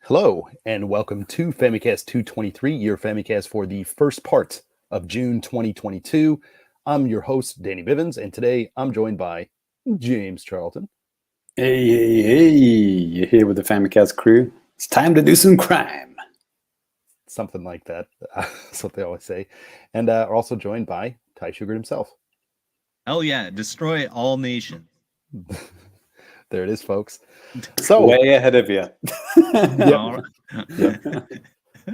Hello, and welcome to Famicast 223, your Famicast for the first part of June 2022. I'm your host, Danny Bivens, and today I'm joined by James Charlton. Hey, you're here with the Famicast crew. It's time to do some crime. Something like that. That's what they always say. And we're also joined by Ty Sugar himself. Hell yeah, destroy all nations. There it is, folks. So way ahead of you.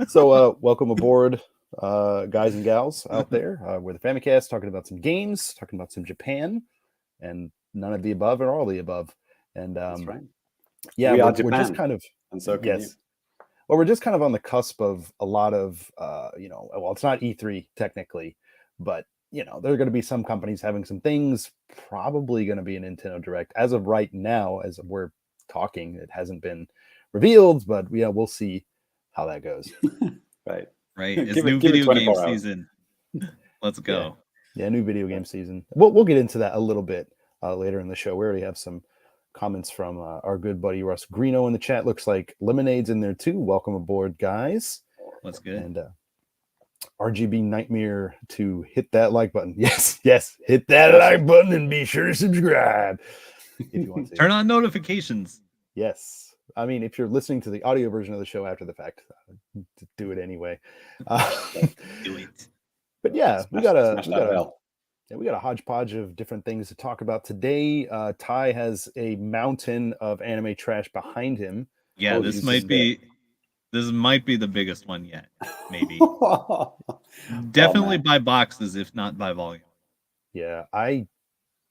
So welcome aboard, guys and gals out there. We're the Famicast, talking about some games, talking about some Japan, and none of the above or all the above. And That's right. yeah, we are we're Japan, just kind of, and so can yes. you. Well, we're just kind of on the cusp of a lot of, well, it's not E3 technically, but there are going to be some companies having some things. Probably going to be a Nintendo Direct as of right now, as we're talking. It hasn't been revealed, but we'll see how that goes. Right. It's Give new it video game 24 hours. season. Let's go. Yeah, new video game season. We'll get into that a little bit later in the show. We already have some comments from our good buddy Russ Greeno in the chat. Looks like Lemonade's in there too. Welcome aboard, guys. What's good? And RGB Nightmare to hit that like button. Yes, hit that like button and be sure to subscribe if you want to. Turn on notifications. Yes. I mean, if you're listening to the audio version of the show after the fact, do it anyway. Do it. But yeah, we got a hodgepodge of different things to talk about today. Ty has a mountain of anime trash behind him. Yeah, this might be the biggest one yet. Maybe. Definitely by boxes, if not by volume. Yeah, I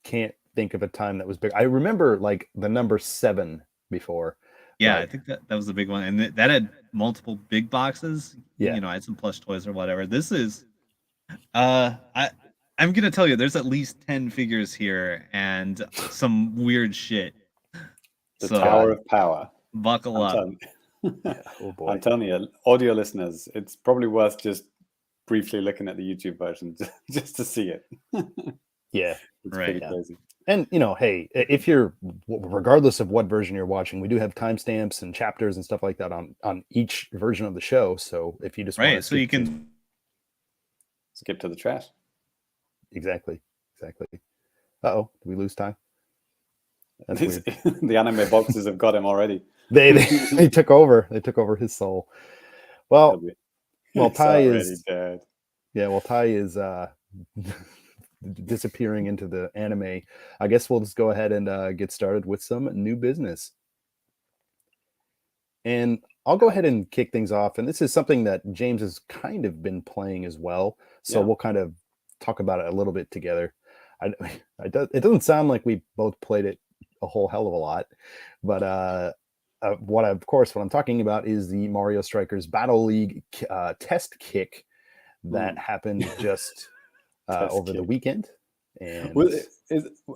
can't think of a time that was big. I remember like the number 7 before. Yeah, I think that was the big one, and that had multiple big boxes. Yeah, I had some plush toys or whatever. This is, I'm gonna tell you, there's at least 10 figures here and some weird shit. The Tower of Power. Buckle up. Oh boy. I'm telling you, audio listeners, it's probably worth just briefly looking at the YouTube version just to see it. Yeah, it's pretty crazy. And hey, if you're, regardless of what version you're watching, we do have timestamps and chapters and stuff like that on each version of the show. So if you just want to so you can skip to the trash. Exactly. Uh-oh, did we lose time? That's weird. The anime boxes have got him already. They took over. They took over his soul. Well, Ty is dead. Yeah, well, Ty is disappearing into the anime. I guess we'll just go ahead and get started with some new business. And I'll go ahead and kick things off. And this is something that James has kind of been playing as well. So we'll kind of talk about it a little bit together. It doesn't sound like we both played it a whole hell of a lot, but what I'm talking about is the Mario Strikers Battle League test kick that happened just over the weekend. And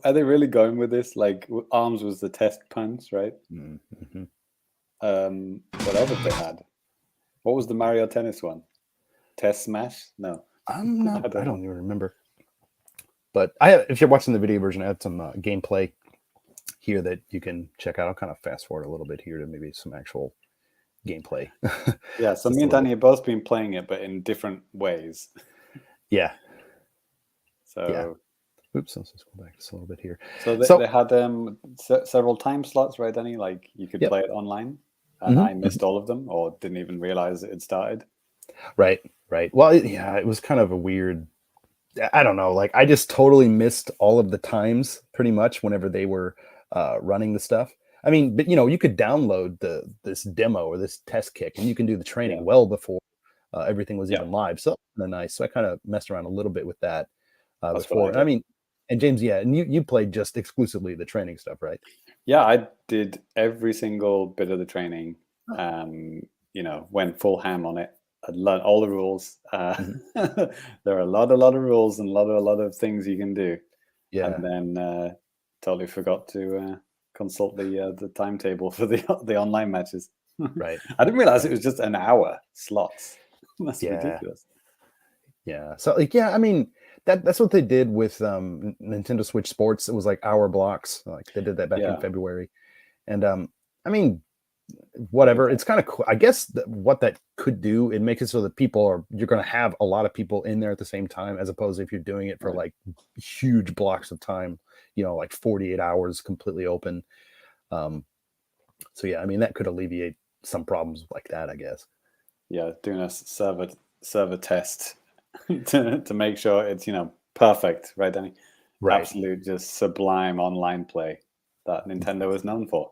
are they really going with this? Like Arms was the test punch, right? Mm-hmm. What else have they had? What was the Mario Tennis one? Test Smash? No, I don't even remember. But if you're watching the video version, I had some gameplay here that you can check out. I'll kind of fast forward a little bit here to maybe some actual gameplay. Yeah, so me and Danny have both been playing it, but in different ways. Yeah. So, yeah. Oops, let's just go back just a little bit here. So they had several time slots, right, Danny? Like you could play it online, and I missed all of them, or didn't even realize it had started. Right. Well, it was kind of a weird. I don't know. Like I just totally missed all of the times, pretty much, whenever they were running the stuff. I mean, but you could download this demo or this test kick, and you can do the training well before everything was even live. So kind of nice. So I kind of messed around a little bit with that before. I mean, and James, and you played just exclusively the training stuff, right? Yeah, I did every single bit of the training. Went full ham on it. I learned all the rules. There are a lot of rules and a lot of things you can do. Yeah, and then totally forgot to consult the timetable for the online matches. Right. I didn't realize it was just an hour slots. That's ridiculous. Yeah. So I mean that's what they did with Nintendo Switch Sports. It was like hour blocks. Like they did that back in February, and I mean whatever. It's kind of cool. I guess what that could do, it makes it so that you're going to have a lot of people in there at the same time, as opposed to if you're doing it for like huge blocks of time, like 48 hours completely open. So yeah, I mean, that could alleviate some problems like that, I guess. Yeah, doing a server test to make sure it's perfect, right, Danny? Right. Absolute just sublime online play that Nintendo is known for.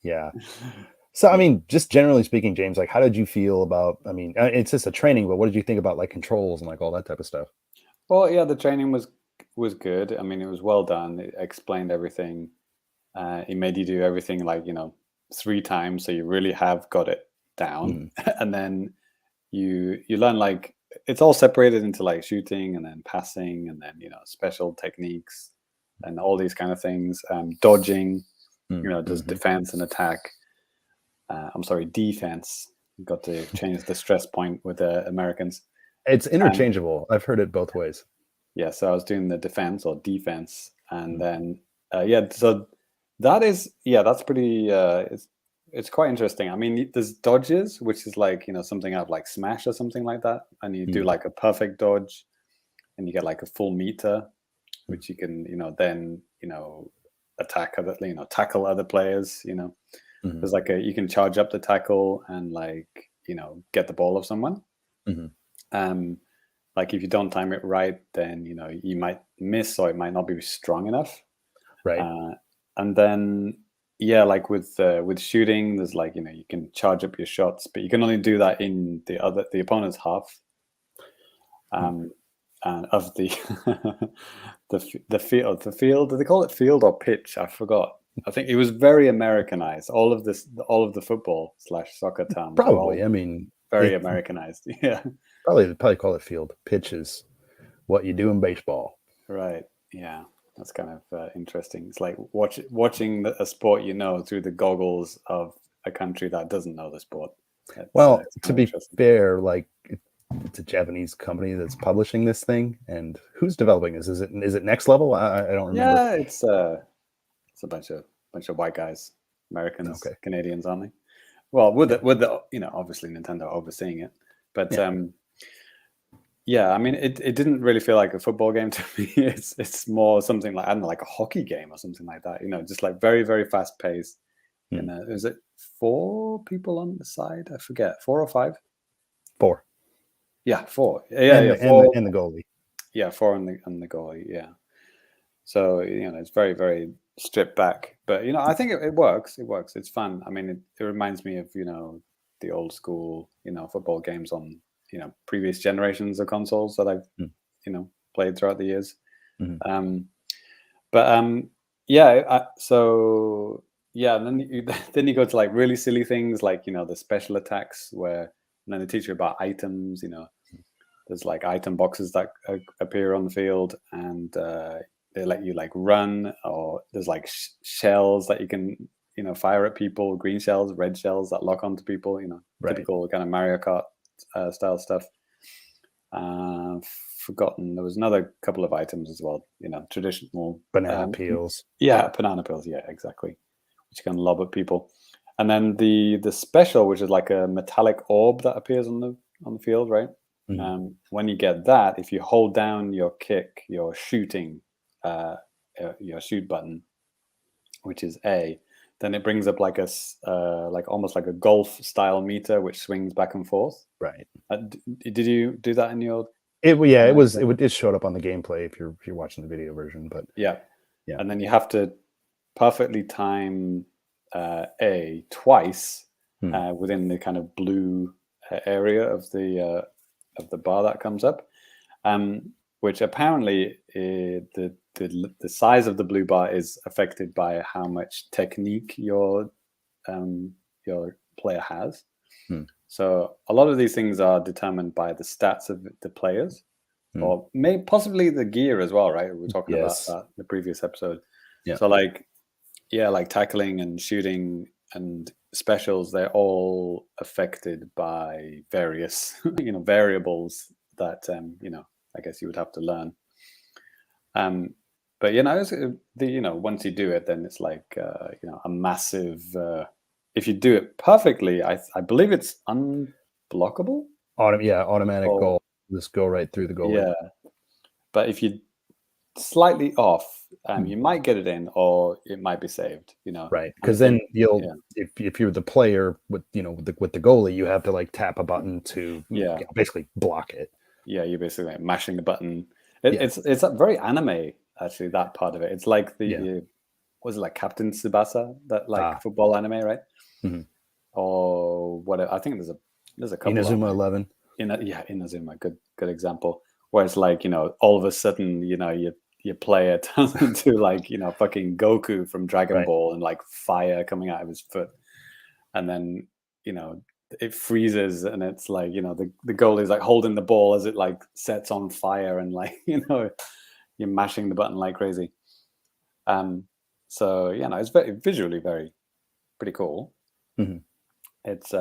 Yeah. So I mean, just generally speaking, James, like, how did you feel about? I mean, it's just a training, but what did you think about like controls and like all that type of stuff? Well, yeah, the training was good. I mean, it was well done. It explained everything. It made you do everything like 3 times, so you really have got it down. And then you learn like it's all separated into like shooting and then passing and then special techniques and all these kind of things. Dodging, there's defense and attack. I'm sorry, defense. You've got to change the stress point with the Americans. It's interchangeable. I've heard it both ways. Yeah, so I was doing the defense or defense, and then so that's pretty. It's quite interesting. I mean, there's dodges, which is like something out of like Smash or something like that, and you do like a perfect dodge, and you get like a full meter, which you can then attack other tackle other players. There's like you can charge up the tackle and like get the ball of someone. Like if you don't time it right, then you might miss or it might not be strong enough. Right. And then like with shooting, there's like you can charge up your shots, but you can only do that in the opponent's half. And of the the field. Do they call it field or pitch? I forgot. I think it was very Americanized. All of the football / soccer terms. Probably. I mean, very Americanized. Yeah. Probably call it field. Pitch is what you do in baseball. Right. Yeah. That's kind of interesting. It's like watching a sport through the goggles of a country that doesn't know the sport. Well, to be fair, like it's a Japanese company that's publishing this thing, and who's developing this? Is it Next Level? I don't remember. Yeah, it's a bunch of white guys, Americans, Canadians, aren't they? Well, with the obviously Nintendo overseeing it, but I mean, it didn't really feel like a football game to me. It's more something like, I don't know, like a hockey game or something like that. Just like very, very fast paced. And is it 4 people on the side? I forget, 4 or 5? 4. Yeah, 4. Yeah, 4 and the goalie. Yeah, 4 and the goalie. Yeah. So it's very, very stripped back, but I think it works. It works. It's fun. I mean, it reminds me of the old school football games on previous generations of consoles that I've played throughout the years. Then you go to like really silly things like the special attacks and then they teach you about items. There's like item boxes that appear on the field, and they let you like run, or there's like shells that you can fire at people, green shells, red shells that lock onto people. Typical kind of Mario Kart style stuff. Forgotten there was another couple of items as well, traditional banana peels. Banana peels, yeah, exactly, which you can lob at people. And then the special, which is like a metallic orb that appears on the field, right? When you get that, if you hold down your kick, your shooting, your shoot button, which is A, then it brings up like like almost like a golf style meter which swings back and forth. Right. Did you do that in your? It showed up on the gameplay if you're watching the video version, but yeah. And then you have to perfectly time A twice within the kind of blue area of the bar that comes up, which apparently the size of the blue bar is affected by how much technique your player has. So a lot of these things are determined by the stats of the players, or possibly the gear as well, right? We were talking about that in the previous episode. Yeah. So like tackling and shooting and specials, they're all affected by various variables that I guess you would have to learn. But once you do it, then it's like a massive if you do it perfectly, I believe it's unblockable. Automatic Or- goal. Just go right through the goalie. Yeah, but if you slightly off, Hmm. you might get it in, or it might be saved. Right, because then you'll yeah. if you're the player with with the goalie, you have to like tap a button to basically block it. Yeah, you're basically like mashing the button. It's a very anime, actually, that part of it. It's like was it like Captain Tsubasa, that like football anime, right? Mm-hmm. Or what? I think there's a couple. Inazuma 11. Inazuma, good example. Where it's like, all of a sudden, your player turns into like, fucking Goku from Dragon Ball, and like fire coming out of his foot, and then it freezes, and it's like the goalie is like holding the ball as it like sets on fire, and like you're mashing the button like crazy. So it's visually pretty cool. Mm-hmm. It's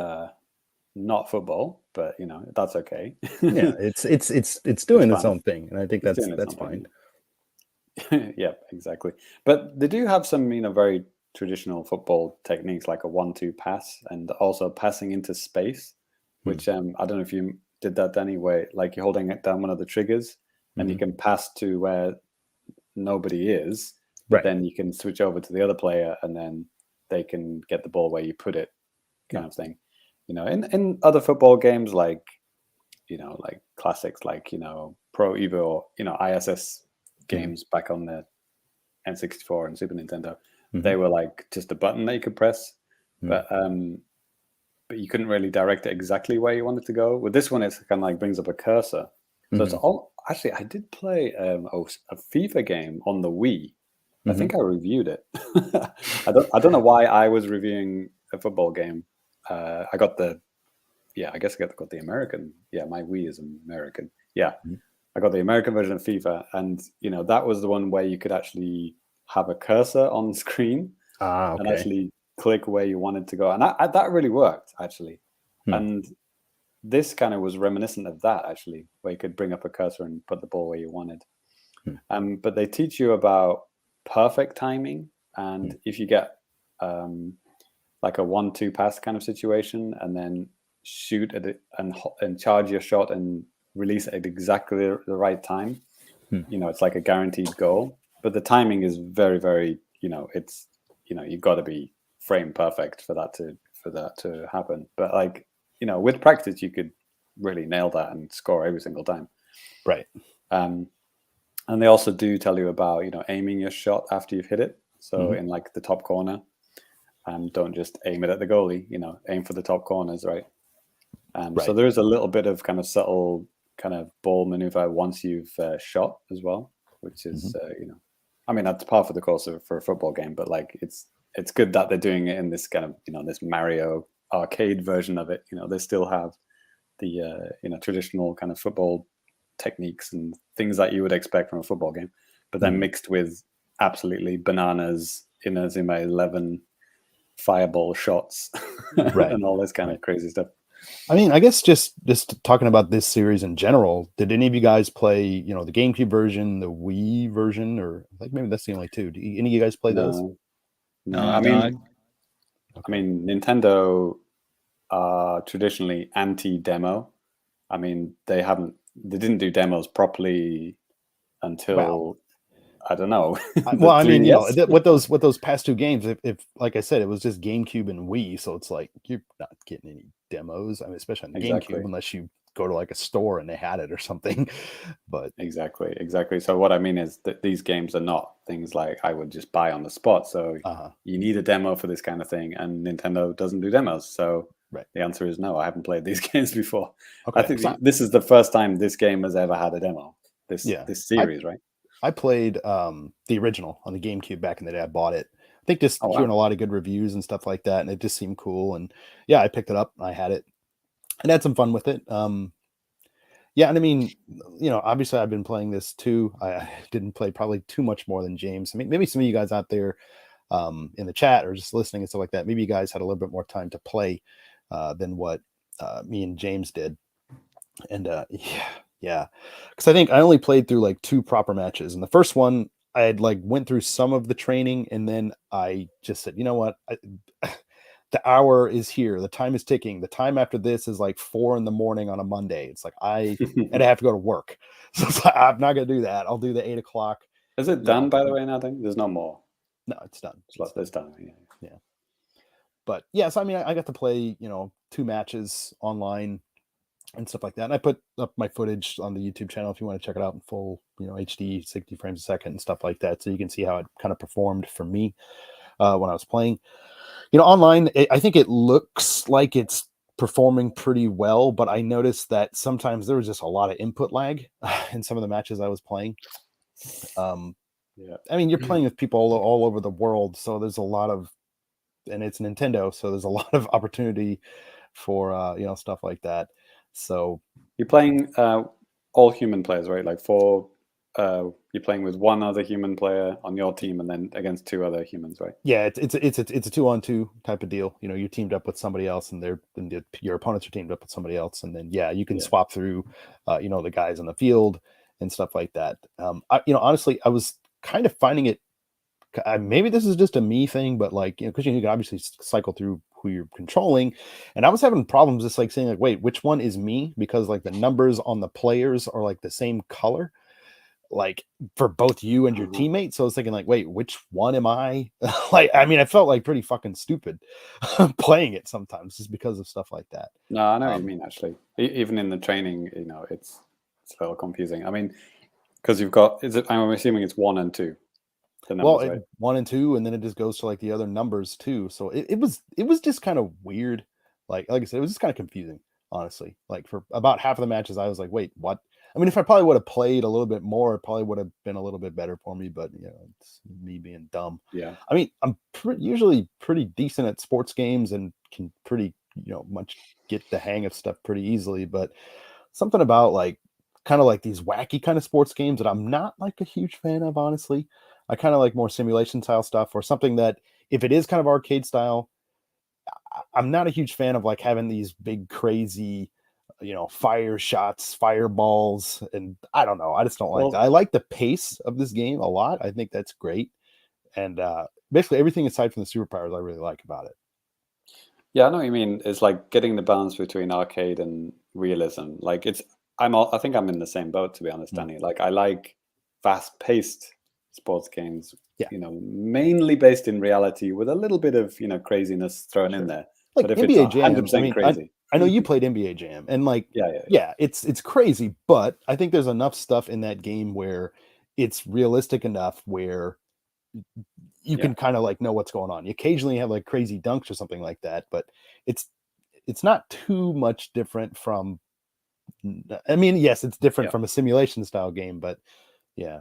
not football, but that's okay. Yeah, it's doing its own thing, and I think that's fine. Yeah, exactly. But they do have some very traditional football techniques, like a 1-2 pass, and also passing into space, which I don't know if you did that anyway. Like, you're holding it down one of the triggers, and you can pass to where nobody is. But then you can switch over to the other player, and then they can get the ball where you put it, kind of thing. In other football games, like like classics, like Pro Evo, or ISS games back on the N64 and Super Nintendo, they were like just a button that you could press, but you couldn't really direct it exactly where you wanted to go. With this one, it's kind of like brings up a cursor. So it's all actually. I did play a FIFA game on the Wii. I think I reviewed it. I don't know why I was reviewing a football game. I got the I guess I got the American. Yeah, my Wii is American. Yeah. I got the American version of FIFA, and that was the one where you could actually have a cursor on screen and actually click where you wanted to go, and that really worked, actually. And this kind of was reminiscent of that, actually, where you could bring up a cursor and put the ball where you wanted. But they teach you about perfect timing, and if you get like a 1-2 pass kind of situation, and then shoot at it and charge your shot and release at exactly the right time, it's like a guaranteed goal. But the timing is very, very, it's you've got to be frame perfect for that to happen. But like with practice, you could really nail that and score every single time. Right. And they also do tell you about aiming your shot after you've hit it. So in like the top corner, don't just aim it at the goalie. Aim for the top corners, right? So there is a little bit of kind of subtle kind of ball maneuver once you've shot as well, which is I mean, that's par for the course for a football game, but like it's good that they're doing it in this kind of this Mario arcade version of it. They still have the traditional kind of football techniques and things that you would expect from a football game, but then mixed with absolutely bananas Inazuma 11 fireball shots and all this kind of crazy stuff. I mean, I guess just talking about this series in general, did any of you guys play, the GameCube version, the Wii version, or like maybe that's the only two? Do any of you guys play those? No, I mean, Nintendo are traditionally anti-demo. I mean, they didn't do demos properly until I don't know. Well, I mean, with those past two games, if like I said, it was just GameCube and Wii, so it's like you're not getting any demos. I mean, especially on the GameCube, unless you go to like a store and they had it or something. But exactly. So what I mean is that these games are not things like I would just buy on the spot. So you need a demo for this kind of thing, and Nintendo doesn't do demos. So the answer is no. I haven't played these games before. Okay, I think this is the first time this game has ever had a demo. This series, right? I played the original on the GameCube back in the day. I bought it. I think just hearing a lot of good reviews and stuff like that, and it just seemed cool. And I picked it up. I had it and had some fun with it. And I mean, obviously I've been playing this too. I didn't play probably too much more than James. I mean, maybe some of you guys out there in the chat or just listening and stuff like that, maybe you guys had a little bit more time to play than what me and James did. And yeah, because I think I only played through like 2 proper matches, and the first one I had like went through some of the training, and then I just said, you know what, the hour is here, the time is ticking, the time after this is like 4 a.m. on a Monday. It's like I have to go to work, so it's like, I'm not gonna do that. I'll do the 8 o'clock. Is it done, by the way? Now, there's no more. No, it's done. It's done. Yeah. But yeah, so I mean, I got to play 2 matches online and stuff like that. And I put up my footage on the YouTube channel if you want to check it out in full, HD, 60 frames a second and stuff like that, so you can see how it kind of performed for me when I was playing. Online, I think it looks like it's performing pretty well, but I noticed that sometimes there was just a lot of input lag in some of the matches I was playing. Yeah, I mean, you're playing with people all over the world, so there's a lot of, and it's Nintendo, so there's a lot of opportunity for stuff like that. So you're playing all human players, right? Like you're playing with one other human player on your team, and then against 2 other humans, right? Yeah, it's a 2-on-2 type of deal. You're teamed up with somebody else, and your opponents are teamed up with somebody else, and then you can swap through, the guys on the field and stuff like that. Honestly, I was kind of finding it. Maybe this is just a me thing, but because you can obviously cycle through who you're controlling, and I was having problems just saying wait, which one is me? Because the numbers on the players are the same color, for both you and your teammates. So I was thinking wait, which one am I? I felt pretty fucking stupid playing it sometimes just because of stuff like that. No, I know what you mean. Actually, even in the training, it's a little confusing. I mean, because you've got I'm assuming it's 1 and 2. Numbers, right? 1 and 2, and then it just goes to the other numbers too. So it was just kind of weird. Like I said, it was just kind of confusing, honestly. For about half of the matches, I was like, wait, what? I mean, if I probably would have played a little bit more, it probably would have been a little bit better for me. But it's me being dumb. Yeah. I mean, I'm usually pretty decent at sports games and can pretty much get the hang of stuff pretty easily. But something about kind of these wacky kind of sports games that I'm not a huge fan of, honestly. I kind of like more simulation style stuff, or something that if it is kind of arcade style, I'm not a huge fan of having these big crazy, fire shots, fireballs, and I don't know. I just don't like that. I like the pace of this game a lot. I think that's great, and basically everything aside from the superpowers, I really like about it. Yeah, I know what you mean. It's getting the balance between arcade and realism. I think I'm in the same boat, to be honest, Danny. I like fast-paced sports games, mainly based in reality with a little bit of craziness thrown in there. But if NBA it's Jam, 100% crazy, I know you played NBA Jam, and yeah, it's crazy, but I think there's enough stuff in that game where it's realistic enough where you can kind of know what's going on. You occasionally have crazy dunks or something like that, but it's not too much different from. I mean, yes, it's different from a simulation style game, but yeah.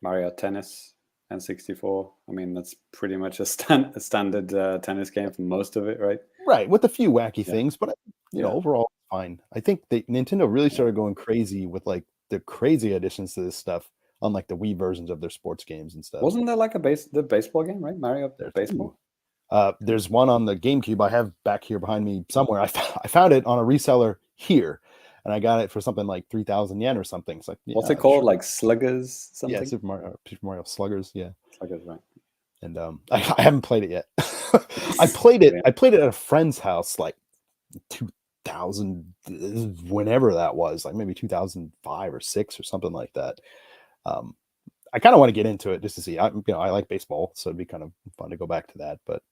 Mario Tennis N64. I mean, that's pretty much a standard tennis game for most of it, right? Right, with a few wacky things, but overall fine. I think Nintendo really started going crazy with the crazy additions to this stuff on the Wii versions of their sports games and stuff. Wasn't there the baseball game, right? Mario Baseball. There's one on the GameCube I have back here behind me somewhere. I found it on a reseller here. And I got it for something like 3,000 yen or something. It's what's it called? Sure. Sluggers? Something? Yeah, Super Mario Sluggers. Yeah, Sluggers, right? And I haven't played it yet. I played it at a friend's house 2000, whenever that was, maybe 2005 or 6 or something like that. I kind of want to get into it just to see. I like baseball, so it'd be kind of fun to go back to that. But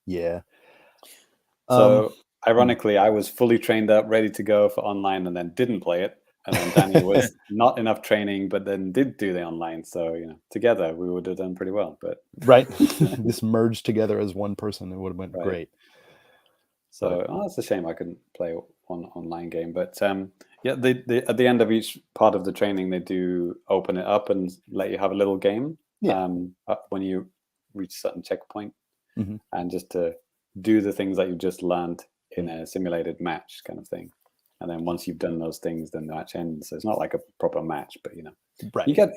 yeah. So. Ironically, I was fully trained up, ready to go for online, and then didn't play it. And then Danny was not enough training, but then did do the online. So together we would have done pretty well. But right, this merged together as one person, it would have been great. So it's a shame I couldn't play one online game. But they at the end of each part of the training, they do open it up and let you have a little game. When you reach a certain checkpoint, and just to do the things that you just learned in a simulated match kind of thing. And then once you've done those things, then the match ends. So it's not like a proper match, but right. You get.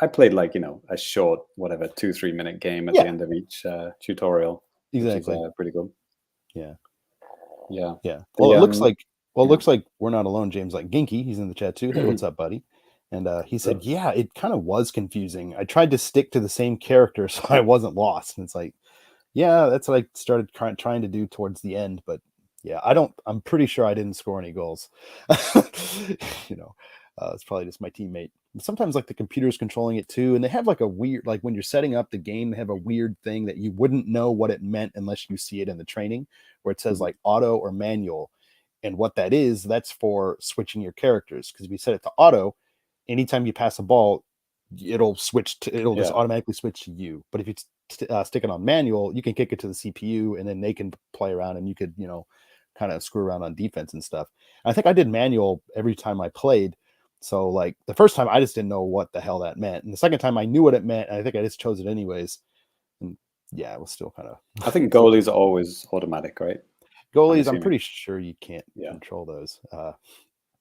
I played a short, 2-3 minute game at the end of each tutorial. Exactly. Which is, pretty good. Yeah. Well, it looks like we're not alone, James. Ginky, he's in the chat too. Hey, what's up, buddy? And he said, it kind of was confusing. I tried to stick to the same character so I wasn't lost. And it's Yeah, that's what I started trying to do towards the end, but yeah, I'm pretty sure I didn't score any goals. You know, it's probably just my teammate. Sometimes like the computer's controlling it too, and they have like a weird, like when you're setting up the game, they have a weird thing that you wouldn't know what it meant unless you see it in the training, where it says like auto or manual. And what that is, that's for switching your characters. Because if you set it to auto, anytime you pass a ball, it'll just automatically switch to you. But if you stick it on manual, you can kick it to the CPU, and then they can play around, and you could, kind of screw around on defense and stuff. I think I did manual every time I played. So like the first time I just didn't know what the hell that meant. And the second time I knew what it meant, and I think I just chose it anyways. And yeah, it was still kind of I think goalies are always automatic, right? goalies, I'm pretty sure you can't control those.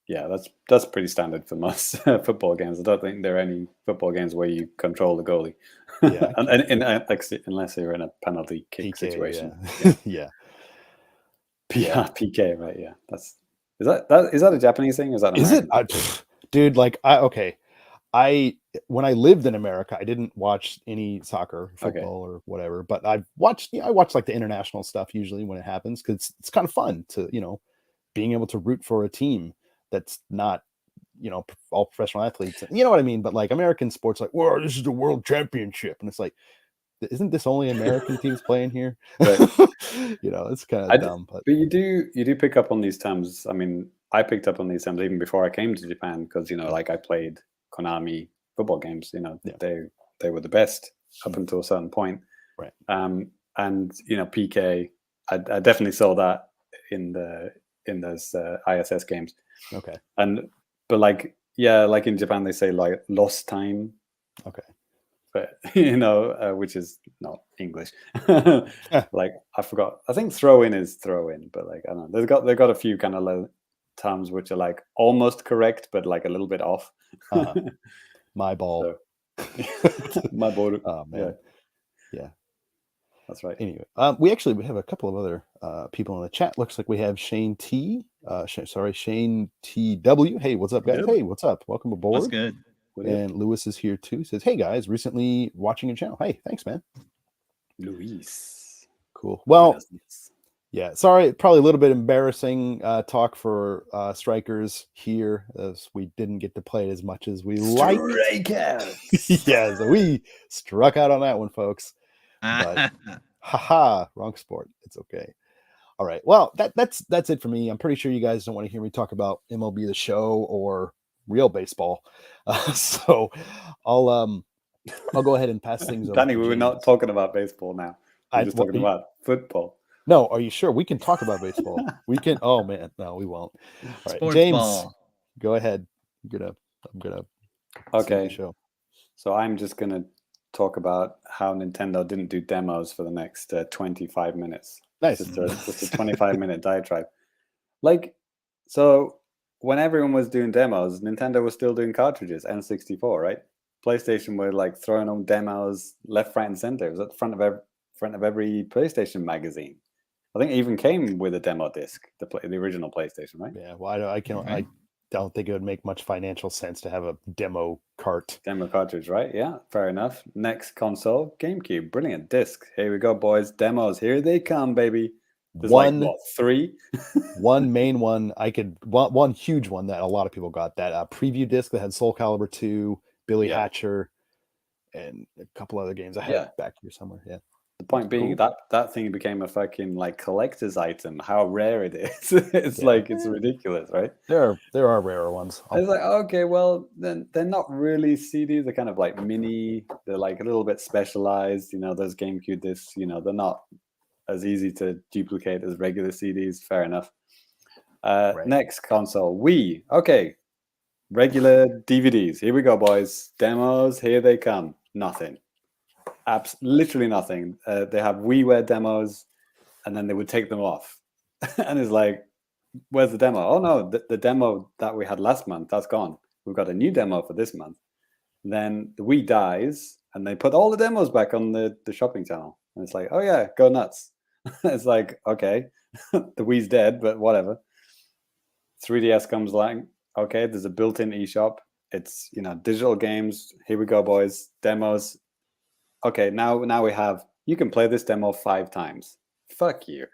Yeah, that's pretty standard for most football games. I don't think there are any football games where you control the goalie. Yeah, unless you're in a penalty kick PK, situation. Yeah. PK, right? Yeah, is that a Japanese thing? Or is that an American? Dude? Like when I lived in America, I didn't watch any soccer, football, or whatever. But I watched like the international stuff usually when it happens, because it's kind of fun to being able to root for a team that's not all professional athletes. You know what I mean? But like American sports, like, well, this is the world championship, and it's like, isn't this only American teams playing here? Right. It's kind of dumb. But you do pick up on these terms. I mean, I picked up on these terms even before I came to Japan, because like I played Konami football games. They were the best up until a certain point. Right. And PK, I definitely saw that in those ISS games. Okay. But like in Japan they say like lost time. Okay. But which is not English. Like I forgot. I think throw in is throw in, but like I don't know. They've got a few kind of terms which are like almost correct, but like a little bit off. My ball. My ball. Oh man. Yeah. That's right. Anyway, we have a couple of other people in the chat. Looks like we have Shane T. Shane TW. Hey, what's up, guys? Hey, what's up? Welcome aboard. That's good. And Lewis is here too. Says, hey guys, recently watching your channel. Hey, thanks, man. Luis. Cool. Well, yeah, sorry, probably a little bit embarrassing talk for strikers here, as we didn't get to play it as much as we liked. Yeah, so we struck out on that one, folks. But haha, wrong sport. It's okay. All right. Well, that's it for me. I'm pretty sure you guys don't want to hear me talk about MLB The Show or real baseball. So I'll go ahead and pass things over. Danny, we were not talking about baseball now. We're just talking about football. No, are you sure? We can talk about baseball. We can. Oh man, no, we won't. All right, Sports James, ball. Go ahead. I'm gonna. Okay. Show. So I'm just gonna talk about how Nintendo didn't do demos for the next 25 minutes. Nice. Just a 25-minute diatribe. Like, so when everyone was doing demos, Nintendo was still doing cartridges, N64, right? PlayStation were like throwing on demos left, right, and center. It was at the front of every PlayStation magazine. I think it even came with a demo disc, the original PlayStation, right? Yeah. Well, I don't think it would make much financial sense to have a demo cartridge, right? Yeah, fair enough. Next console, GameCube, brilliant disc. Here we go, boys. Demos, here they come, baby. There's three? One main one. One huge one that a lot of people got, that preview disc that had Soul Calibur 2, Billy Hatcher, and a couple other games. I have it back here somewhere. Yeah. The point being that thing became a fucking like collector's item. How rare it is! It's ridiculous, right? There are rarer ones. I was like, okay, well then they're not really CDs. They're kind of like mini. They're like a little bit specialized. Those GameCube discs. They're not as easy to duplicate as regular CDs. Fair enough. Right. Next console, Wii. Okay, regular DVDs. Here we go, boys. Demos. Here they come. Nothing. Literally nothing. They have WiiWare demos, and then they would take them off. And it's like, where's the demo? Oh no, the demo that we had last month, that's gone. We've got a new demo for this month. Then the Wii dies, and they put all the demos back on the shopping channel. And it's like, oh yeah, go nuts. It's like, okay, the Wii's dead, but whatever. 3DS comes along. Okay, there's a built-in eShop. It's digital games. Here we go, boys. Demos. Okay, now we have you can play this demo 5 times. Fuck you.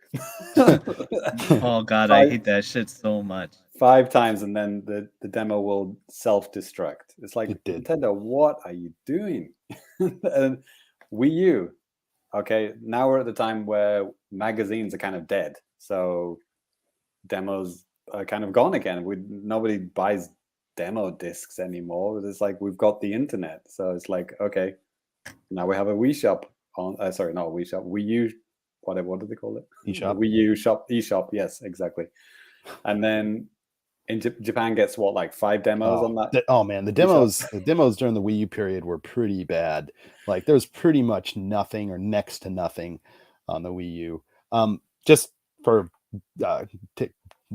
Oh god, I hate that shit so much. 5 times, and then the demo will self-destruct. It's like, It did. Nintendo, what are you doing? And Wii U, okay, now we're at the time where magazines are kind of dead, so demos are kind of gone again. Nobody buys demo discs anymore. It's like we've got the internet, so it's like, okay, now we have a Wii shop on. Sorry, not a Wii shop. Wii U, whatever. What do they call it? eShop. The Wii U shop, eShop. Yes, exactly. And then in Japan gets what, like 5 demos on that? Oh man, the demos during the Wii U period were pretty bad. Like there was pretty much nothing or next to nothing on the Wii U. Just for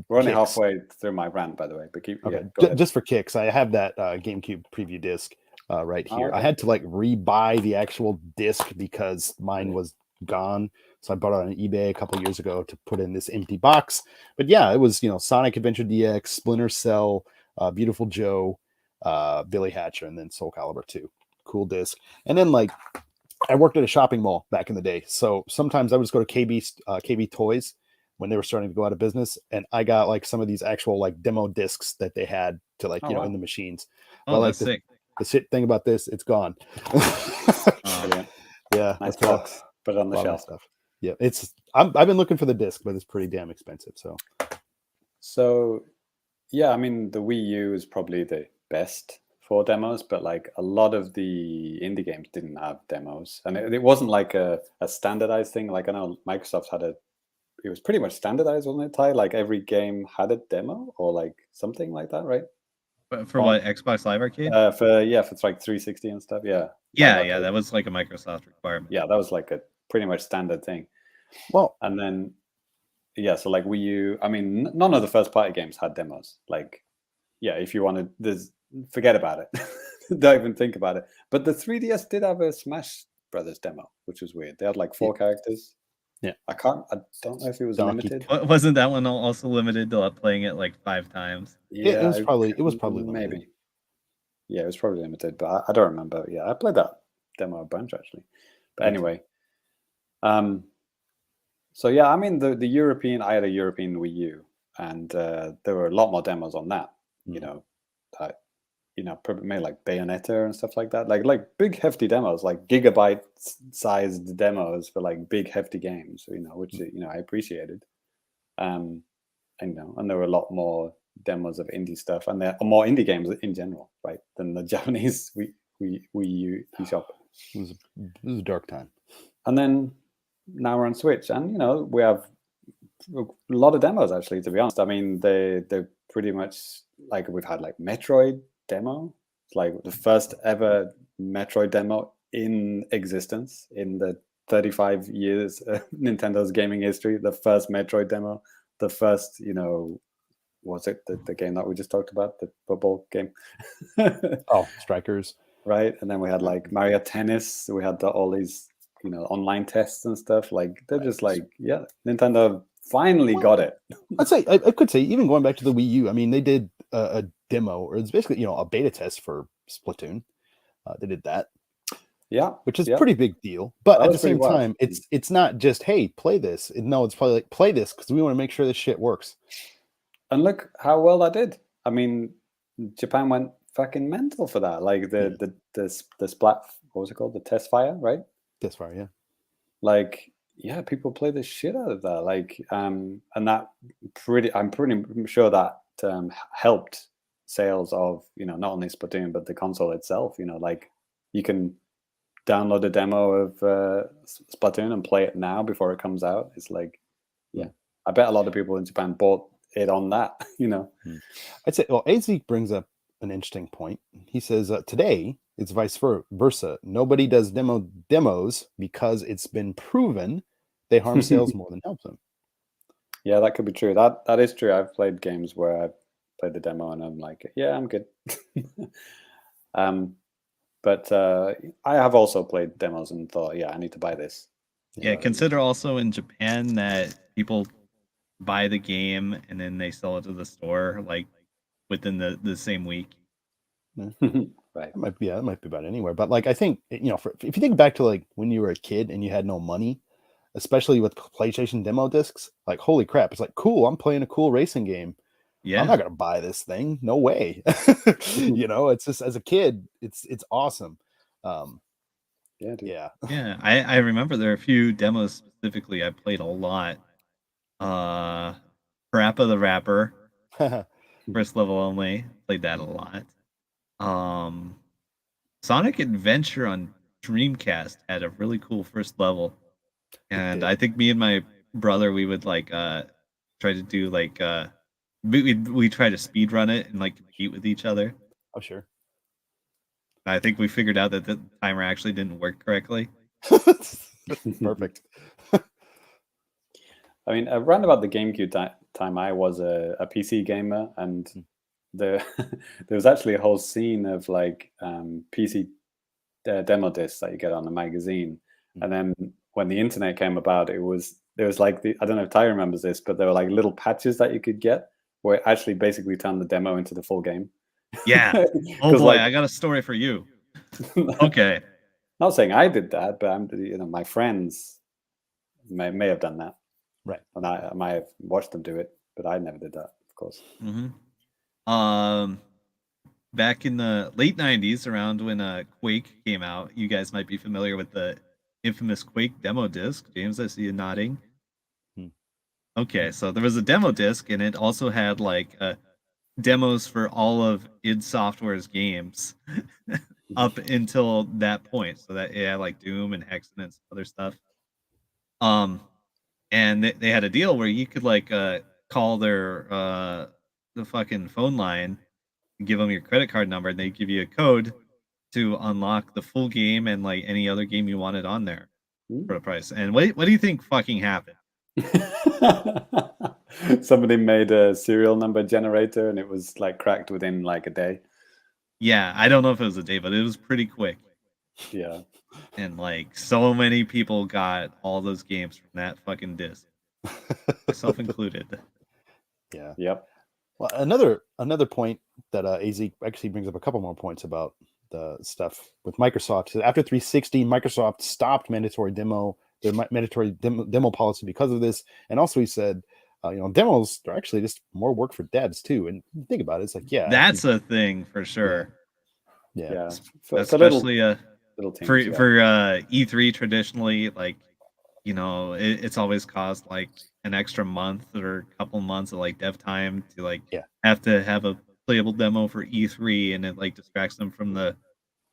we're only kicks. halfway through my rant, by the way. But keep okay. Go ahead. Just for kicks, I have that GameCube preview disc right here. okay. I had to like rebuy the actual disc because mine was gone. So I bought it on eBay a couple years ago to put in this empty box. But yeah, it was, Sonic Adventure DX, Splinter Cell, Beautiful Joe, Billy Hatcher, and then Soul Calibur 2. Cool disc. And then like I worked at a shopping mall back in the day. So sometimes I would just go to KB Toys when they were starting to go out of business. And I got like some of these actual like demo discs that they had to like, wow. in the machines. Oh, but like that's sick. the shit thing about this, it's gone. Yeah. Nice box. Put it on the shelf. Stuff. Yeah, I've been looking for the disc, but it's pretty damn expensive. So yeah, I mean the Wii U is probably the best for demos, but like a lot of the indie games didn't have demos, and it wasn't like a standardized thing. Like I know Microsoft it was pretty much standardized, wasn't it, Ty? Like every game had a demo or like something like that, right? But for what, Xbox Live Arcade? For it's like 360 and stuff. Yeah. Yeah, that was like a Microsoft requirement. Yeah, that was like a pretty much standard thing. Well, and then so like Wii U, I mean, none of the first party games had demos. Like, yeah, if you wanted, forget about it. Don't even think about it. But the 3DS did have a Smash Brothers demo, which was weird. They had like 4 characters. Yeah, I don't know if it was limited. Wasn't that one also limited to playing it like 5 times? Yeah, it was probably limited. maybe. Yeah, it was probably limited, but I don't remember. Yeah, I played that demo a bunch actually. But anyway, so yeah, I mean the European. I had a European Wii U, and there were a lot more demos on that. Probably made like Bayonetta and stuff like that. Like big hefty demos, like gigabyte sized demos for like big hefty games. Which I appreciated. And there were a lot more demos of indie stuff, and there are more indie games in general, right, than the Japanese Wii U eShop. It was a dark time. And then now we're on Switch, and we have a lot of demos actually. To be honest, I mean they're pretty much like we've had like Metroid demo. It's like the first ever Metroid demo in existence in the 35 years of Nintendo's gaming history. The first Metroid demo, the first was it the game that we just talked about, the football game? Strikers, right? And then we had like Mario Tennis. We had all these online tests and stuff. Like they're just like, yeah, Nintendo finally got it. I'd say I could say even going back to the Wii U. I mean, they did a demo, or it's basically a beta test for Splatoon. They did that, which is a pretty big deal. But at the same time, it's not just hey, play this. No, it's probably like play this because we want to make sure this shit works. And look how well that did. I mean, Japan went fucking mental for that. Like the splat, what was it called? The test fire, right? Test fire, yeah. Like, yeah, people play the shit out of that. Like, and that I'm pretty sure that helped sales of not only Splatoon but the console itself. Like you can download a demo of Splatoon and play it now before it comes out. It's like, yeah, I bet a lot of people in Japan bought it on that. I'd say, well, AZ brings up an interesting point. He says today it's vice versa. Nobody does demos because it's been proven they harm sales more than help them. Yeah, that could be true. That is true. I've played games where I've played the demo and I'm like, yeah, I'm good. But I have also played demos and thought, yeah, I need to buy this. Yeah, consider also in Japan that people buy the game and then they sell it to the store like within the same week. Right. That might be about anywhere. But like, I think, you know, if you think back to like when you were a kid and you had no money, especially with PlayStation demo discs, like, holy crap, it's like, cool, I'm playing a cool racing game. Yeah. I'm not gonna buy this thing. No way. You know, it's just, as a kid, it's awesome. Yeah, dude. Yeah. Yeah, I remember there are a few demos specifically I played a lot. Parappa the Rapper, first level only, played that a lot. Sonic Adventure on Dreamcast had a really cool first level. And I think me and my brother, we would like try to do like we try to speed run it and like compete with each other. Oh, sure. I think we figured out that the timer actually didn't work correctly. Perfect. I mean, around about the GameCube time, I was a PC gamer, and there was actually a whole scene of like PC demo discs that you get on a magazine. And then when the internet came about, there was like I don't know if Ty remembers this, but there were like little patches that you could get where it actually basically turned the demo into the full game. Yeah. Oh boy, like, I got a story for you. Okay. Not saying I did that, but my friends may have done that. Right. And I might have watched them do it, but I never did that, of course. Back in the late 90s, around when Quake came out, you guys might be familiar with the infamous Quake demo disc. James, I see you nodding. Okay, so there was a demo disc, and it also had like demos for all of id Software's games up until that point. So that it had like Doom and Hexen and some other stuff. And they had a deal where you could like call their the fucking phone line, give them your credit card number, and they give you a code to unlock the full game and like any other game you wanted on there for a price. And what do you think fucking happened? Somebody made a serial number generator, and it was like cracked within like a day. Yeah, I don't know if it was a day, but it was pretty quick. Yeah. And like so many people got all those games from that fucking disc, myself included. Yeah. Yep. Well, another point that AZ actually brings up a couple more points about the stuff with Microsoft. So after 360, Microsoft stopped their mandatory demo policy because of this, and also he said, demos are actually just more work for devs too. And think about it, it's like, yeah, That's a thing for sure. Yeah. Especially little teams, for E3 traditionally, like, it's always caused like an extra month or a couple months of like dev time to like have to have a playable demo for E3, and it like distracts them from the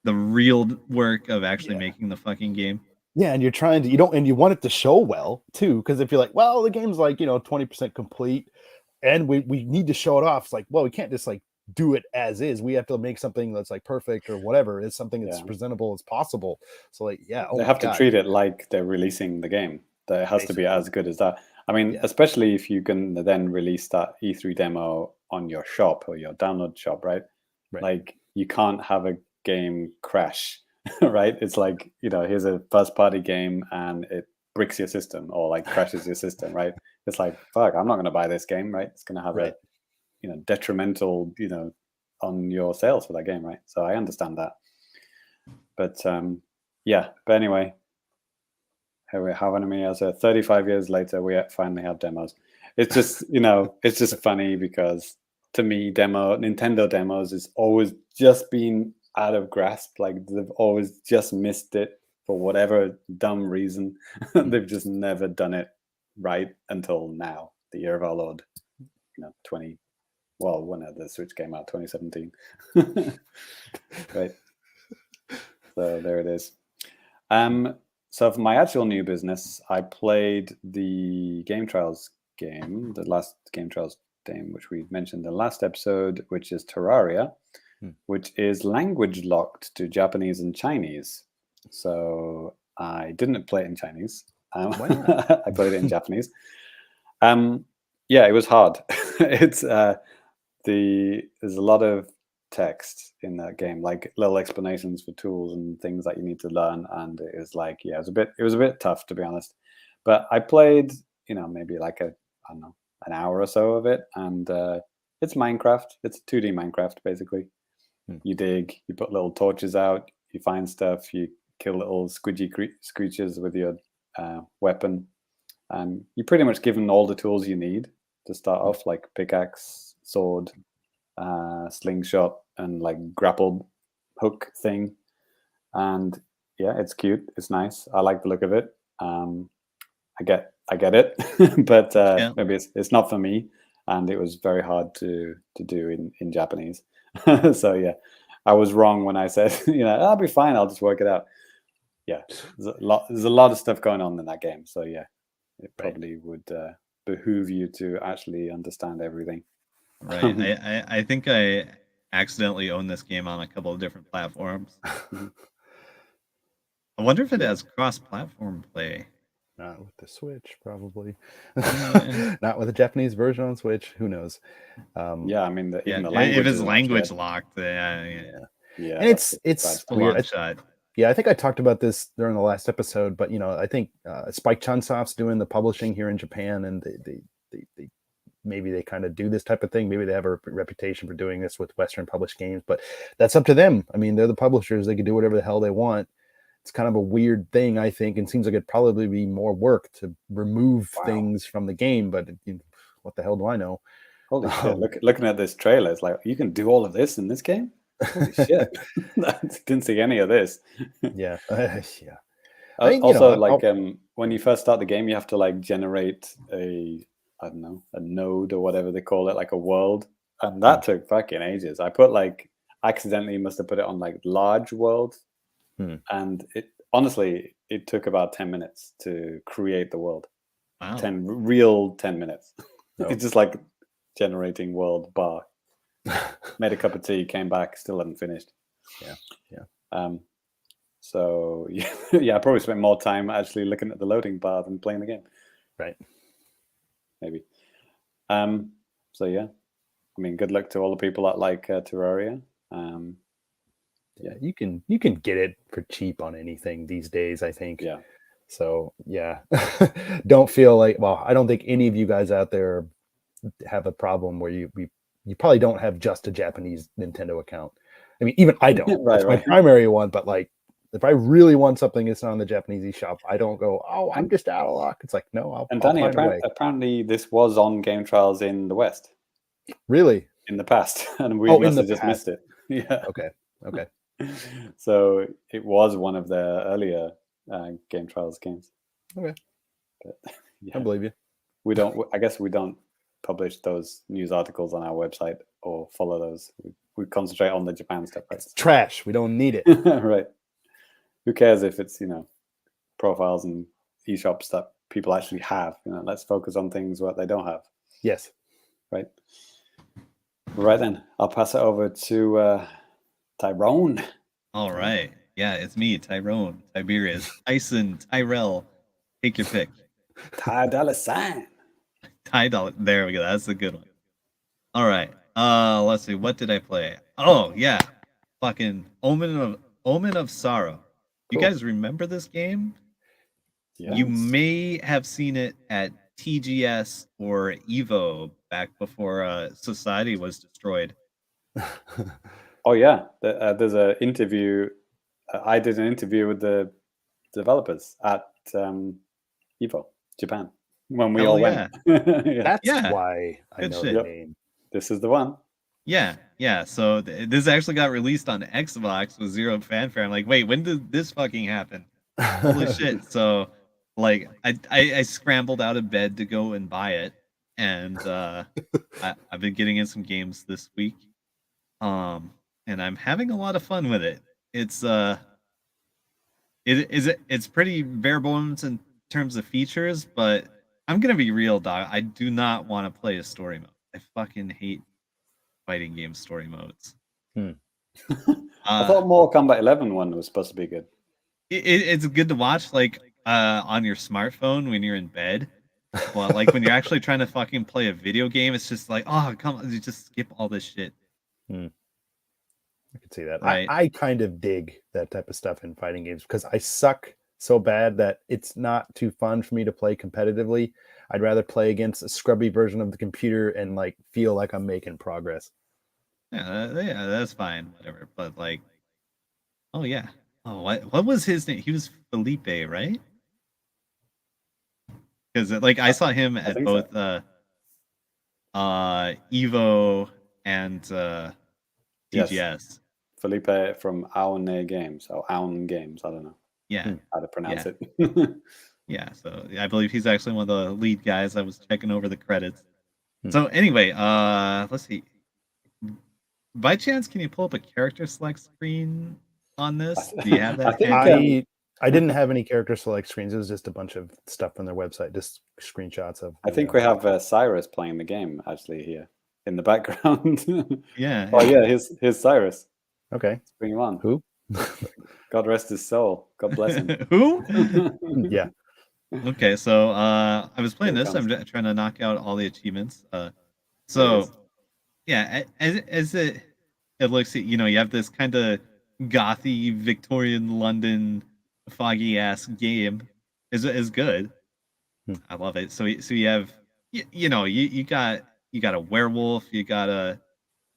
real work of actually making the fucking game. Yeah, and you want it to show well too, because if you're like, well, the game's like 20% complete, and we need to show it off, it's like, well, we can't just like do it as is. We have to make something that's like perfect or whatever. It's something that's presentable as possible. So like, they have to treat it like they're releasing the game. That it has to be as good as that. I mean, especially if you can then release that E3 demo on your shop or your download shop, right? Like you can't have a game crash. Right? It's like, here's a first party game and it bricks your system or like crashes your system, right? It's like, fuck, I'm not going to buy this game, right? It's going to have a, detrimental, on your sales for that game, right? So I understand that. But but anyway, how many years? 35 years later, we finally have demos. It's just, it's just funny because to me, Nintendo demos has always just been out of grasp. Like they've always just missed it for whatever dumb reason. They've just never done it right until now, the year of our Lord, when the Switch came out, 2017. Right. So there it is. So for my actual new business, I played the Game Trials game, the last Game Trials game, which we mentioned in the last episode, which is Terraria, which is language locked to Japanese and Chinese. So I didn't play it in Chinese. Why not? I played it in Japanese. It was hard. It's there's a lot of text in that game, like little explanations for tools and things that you need to learn, and it was like, it was a bit tough, to be honest. But I played, maybe like an hour or so of it, and it's Minecraft. It's 2D Minecraft, basically. You dig, you put little torches out, you find stuff, you kill little squidgy screeches with your weapon, and you're pretty much given all the tools you need to start off, like pickaxe, sword, slingshot, and like grapple hook thing. And yeah, it's cute, it's nice, I like the look of it. I get it, but maybe it's not for me, and it was very hard to do in Japanese. So yeah, I was wrong when I said, I'll be fine, I'll just work it out. Yeah, there's a lot of stuff going on in that game, so yeah, it probably would behoove you to actually understand everything. Right. I think I accidentally own this game on a couple of different platforms. I wonder if it has cross-platform play. Not with the Switch, probably. Not with the Japanese version on Switch. Who knows? Yeah, I mean, even the language. If it's language locked, yeah. And it's weird. Shot. Yeah, I think I talked about this during the last episode, but I think Spike Chunsoft's doing the publishing here in Japan, and they maybe they kind of do this type of thing. Maybe they have a reputation for doing this with Western published games, but that's up to them. I mean, they're the publishers; they can do whatever the hell they want. It's kind of a weird thing, I think, and seems like it'd probably be more work to remove things from the game. But what the hell do I know? Holy shit! Looking at this trailer, it's like you can do all of this in this game. Holy shit! I didn't see any of this. Yeah. Also, when you first start the game, you have to like generate a node or whatever they call it, like a world, and that took fucking ages. I accidentally must have put it on like large world. And it honestly, it took about 10 minutes to create the world. Wow. 10 minutes. It's just like generating world bar. Made a cup of tea, came back, still hadn't finished. Yeah. So yeah, I probably spent more time actually looking at the loading bar than playing the game. Right. Maybe. So yeah, I mean, good luck to all the people that like Terraria. Yeah, you can get it for cheap on anything these days, I think. Yeah. So yeah, don't feel like, well, I don't think any of you guys out there have a problem where you probably don't have just a Japanese Nintendo account. I mean, even I don't. That's my primary one. But like, if I really want something that's on the Japanese eShop, I don't go, oh, I'm just out of luck. It's like, no, And Danny, apparently this was on Game Trials in the West. Really? In the past, and we must have just missed it. Yeah. Okay. So it was one of their earlier Game Trials games. Okay. But, yeah. I believe you. I guess we don't publish those news articles on our website or follow those. We concentrate on the Japan stuff. Right? It's trash. We don't need it. Right. Who cares if it's profiles and eShops that people actually have? Let's focus on things what they don't have. Yes. Right. Right then, I'll pass it over to Tyrone. All right. Yeah, it's me, Tyrone, Tiberius, Tyson, Tyrell. Take your pick. Ty Dollar Sign. Ty Dollar. There we go. That's a good one. All right. Let's see. What did I play? Oh yeah, fucking Omen of Sorrow. You guys remember this game? Yes. You may have seen it at TGS or Evo back before Society was destroyed. Oh yeah, there's an interview. I did an interview with the developers at Evo, Japan, when we all went. That's why I know the name. This is the one. Yeah. So this actually got released on Xbox with zero fanfare. I'm like, wait, when did this fucking happen? Holy shit! So, like, I scrambled out of bed to go and buy it, and I've been getting in some games this week, and I'm having a lot of fun with it. It's it's pretty bare bones in terms of features, but I'm gonna be real, dog. I do not want to play a story mode. I fucking hate fighting game story modes. I thought Mortal Kombat 11 one was supposed to be good. It's good to watch, like, on your smartphone when you're in bed. Well, like, when you're actually trying to fucking play a video game, it's just like, oh, come on, you just skip all this shit. I can see that. Right. I kind of dig that type of stuff in fighting games because I suck so bad that it's not too fun for me to play competitively. I'd rather play against a scrubby version of the computer and like feel like I'm making progress. Yeah, that's fine, whatever. But like, oh yeah, oh what was his name? He was Felipe, right? Because like I saw him I at think both so. Evo and Yes. TGS. Felipe from Aone Games, or Aon Games, I don't know Yeah, how to pronounce yeah, it. yeah. So I believe he's actually one of the lead guys. I was checking over the credits. Hmm. So anyway, let's see. By chance, can you pull up a character select screen on this? Do you have I that think handy? I didn't have any character select screens. It was just a bunch of stuff from their website, just screenshots of. I think we have Cyrus playing the game actually here in the background. Yeah. Oh yeah, here's Cyrus. Okay. Let's bring him on. Who? God rest his soul. God bless him. Who? Yeah. Okay, so I was playing Here he this. I'm comes. trying to knock out all the achievements. There he So is. yeah, as it looks, you know, you have this kind of gothy Victorian London foggy ass game. Is good. Hmm. I love it. So you have you know you got a werewolf, you got a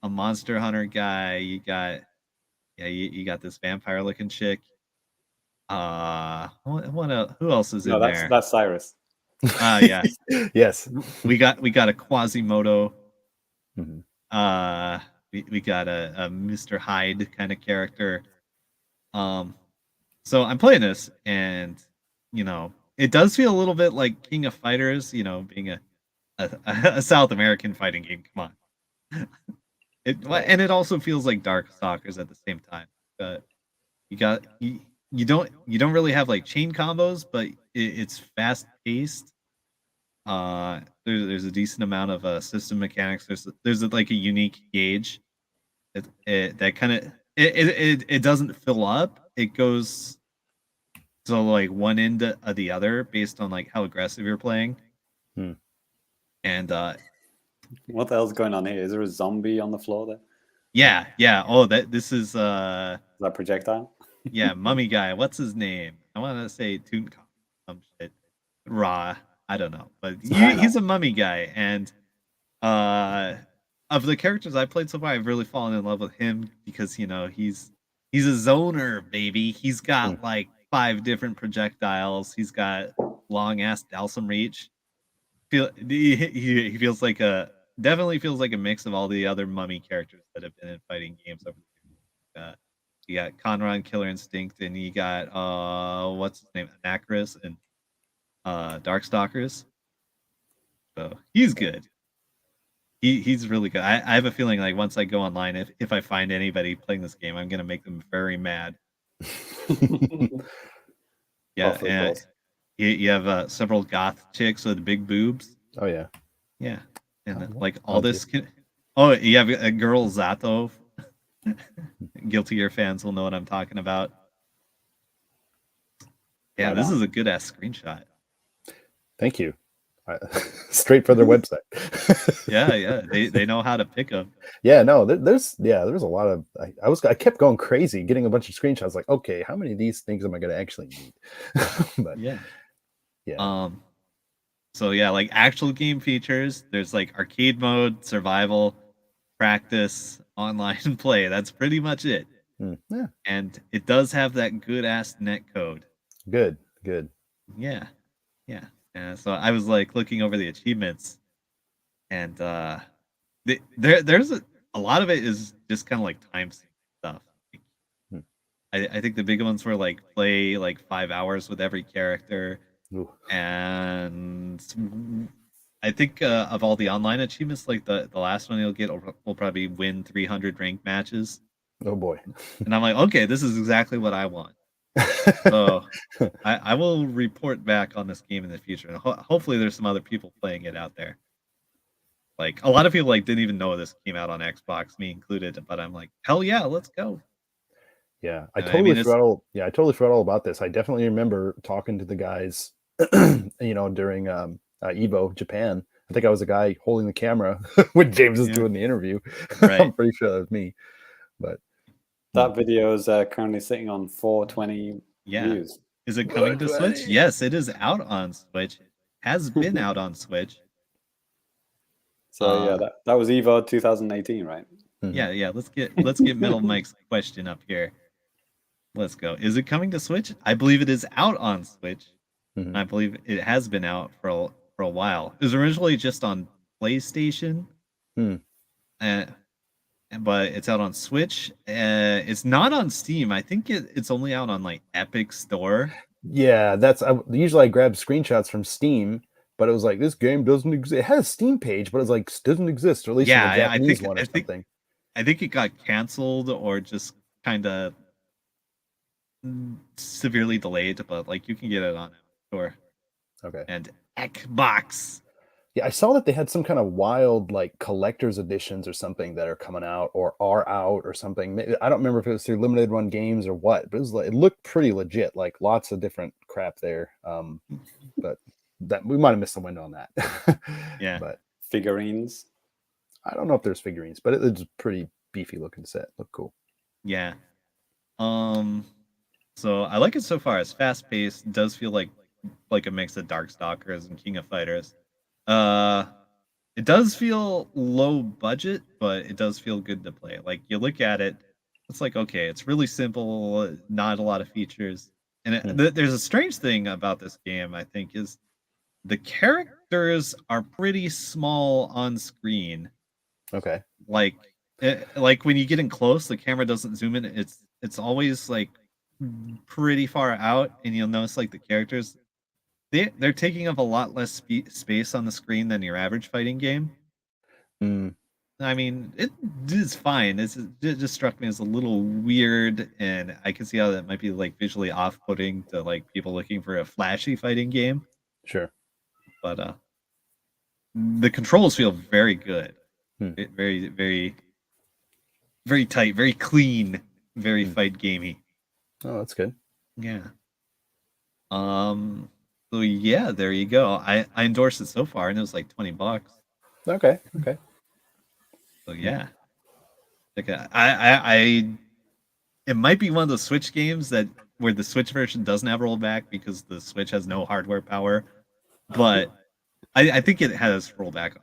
monster hunter guy, you got you got this vampire looking chick. What else, who else is No, in there? that's Cyrus. Yeah. Yes. We got a Quasimodo. Mhm. We got a Mr. Hyde kind of character. So I'm playing this, and you know, it does feel a little bit like King of Fighters, you know, being a South American fighting game. Come on. And it also feels like Dark Stalkers at the same time. You got you don't really have like chain combos, but it's fast paced. There's a decent amount of system mechanics. There's like a unique gauge. That kind of it doesn't fill up. It goes to like one end of the other based on like how aggressive you're playing. Hmm. And What the hell's going on here? Is there a zombie on the floor there? yeah. Oh, this is Is that projectile? yeah, mummy guy. What's his name? I want to say Toon some shit. Raw. I don't know, but he's a mummy guy, and of the characters I played so far, I've really fallen in love with him because you know he's a zoner, baby. He's got like 5 different projectiles. He's got long ass Dalsum reach. He feels like definitely feels like a mix of all the other mummy characters that have been in fighting games over the years. You got Conrad, Killer Instinct, and you got what's his name, Anacris and Darkstalkers. So he's good. He's really good. I have a feeling like once I go online, if I find anybody playing this game, I'm gonna make them very mad. Yeah, and you have several goth chicks with big boobs. Oh yeah. Yeah, and Oh, like all this. Oh, you have a girl Zato. Guilty Gear fans will know what I'm talking about. Yeah, this is a good ass screenshot. Thank you. Straight from their website. Yeah. They know how to pick them. Yeah, no, there's a lot of. I kept going crazy, getting a bunch of screenshots. Like, okay, how many of these things am I going to actually need? But yeah. So yeah, like actual game features. There's like arcade mode, survival, practice, online play. That's pretty much it. Yeah. And it does have that good ass net code. Good. Yeah. So I was like looking over the achievements, and there's a lot of it is just kind of like time stuff. I think the big ones were like play like 5 hours with every character. Ooh. And I think of all the online achievements, like the last one you'll get will probably win 300 ranked matches. Oh boy. And I'm like, okay, this is exactly what I want. So I will report back on this game in the future, and hopefully there's some other people playing it out there. Like a lot of people like didn't even know this came out on Xbox, me included. But I'm like, hell yeah, let's go. Yeah, I totally forgot all about this. I definitely remember talking to the guys, you know, during Evo Japan. I think I was the guy holding the camera when James was doing the interview. Right. I'm pretty sure that was me. But that video is currently sitting on 420 views. Is it coming to Switch? Yes, it is out on Switch. It has been out on Switch. So yeah, that was Evo 2018, right? Yeah. Let's get Metal Mike's question up here. Let's go. Is it coming to Switch? I believe it is out on Switch. I believe it has been out for a while. It was originally just on PlayStation, but it's out on Switch. It's not on Steam. I think it's only out on like Epic Store. Yeah, usually I grab screenshots from Steam, but it was like, this game doesn't exist. It has a Steam page, but it's like doesn't exist, or at least in the Japanese one or something. I think it got canceled or just kind of severely delayed, but like you can get it on Epic Store. Okay. And Xbox. Yeah, I saw that they had some kind of wild like collector's editions or something that are coming out or are out or something. I don't remember if it was through limited run games or what, but it looked pretty legit, like lots of different crap there. But that we might have missed the window on that. Yeah. But figurines. I don't know if there's figurines, but it's a pretty beefy looking set. Look cool. Yeah. So I like it so far. It's fast paced. Does feel like a mix of Darkstalkers and King of Fighters. It does feel low budget, but it does feel good to play. Like you look at it, it's like okay, it's really simple, not a lot of features. And there's a strange thing about this game. I think is the characters are pretty small on screen. Okay. Like when you get in close, the camera doesn't zoom in. It's always like pretty far out, and you'll notice like the characters. They're taking up a lot less space on the screen than your average fighting game. I mean, it is fine. It just struck me as a little weird, and I can see how that might be like visually off-putting to like people looking for a flashy fighting game. Sure. But the controls feel very good. Very, very, very tight, very clean, very fight gamey. Oh, that's good. Yeah. So yeah, there you go. I endorsed it so far, and it was like $20. Okay. So yeah, like I it might be one of those Switch games where the Switch version doesn't have rollback because the Switch has no hardware power, but I think it has rollback.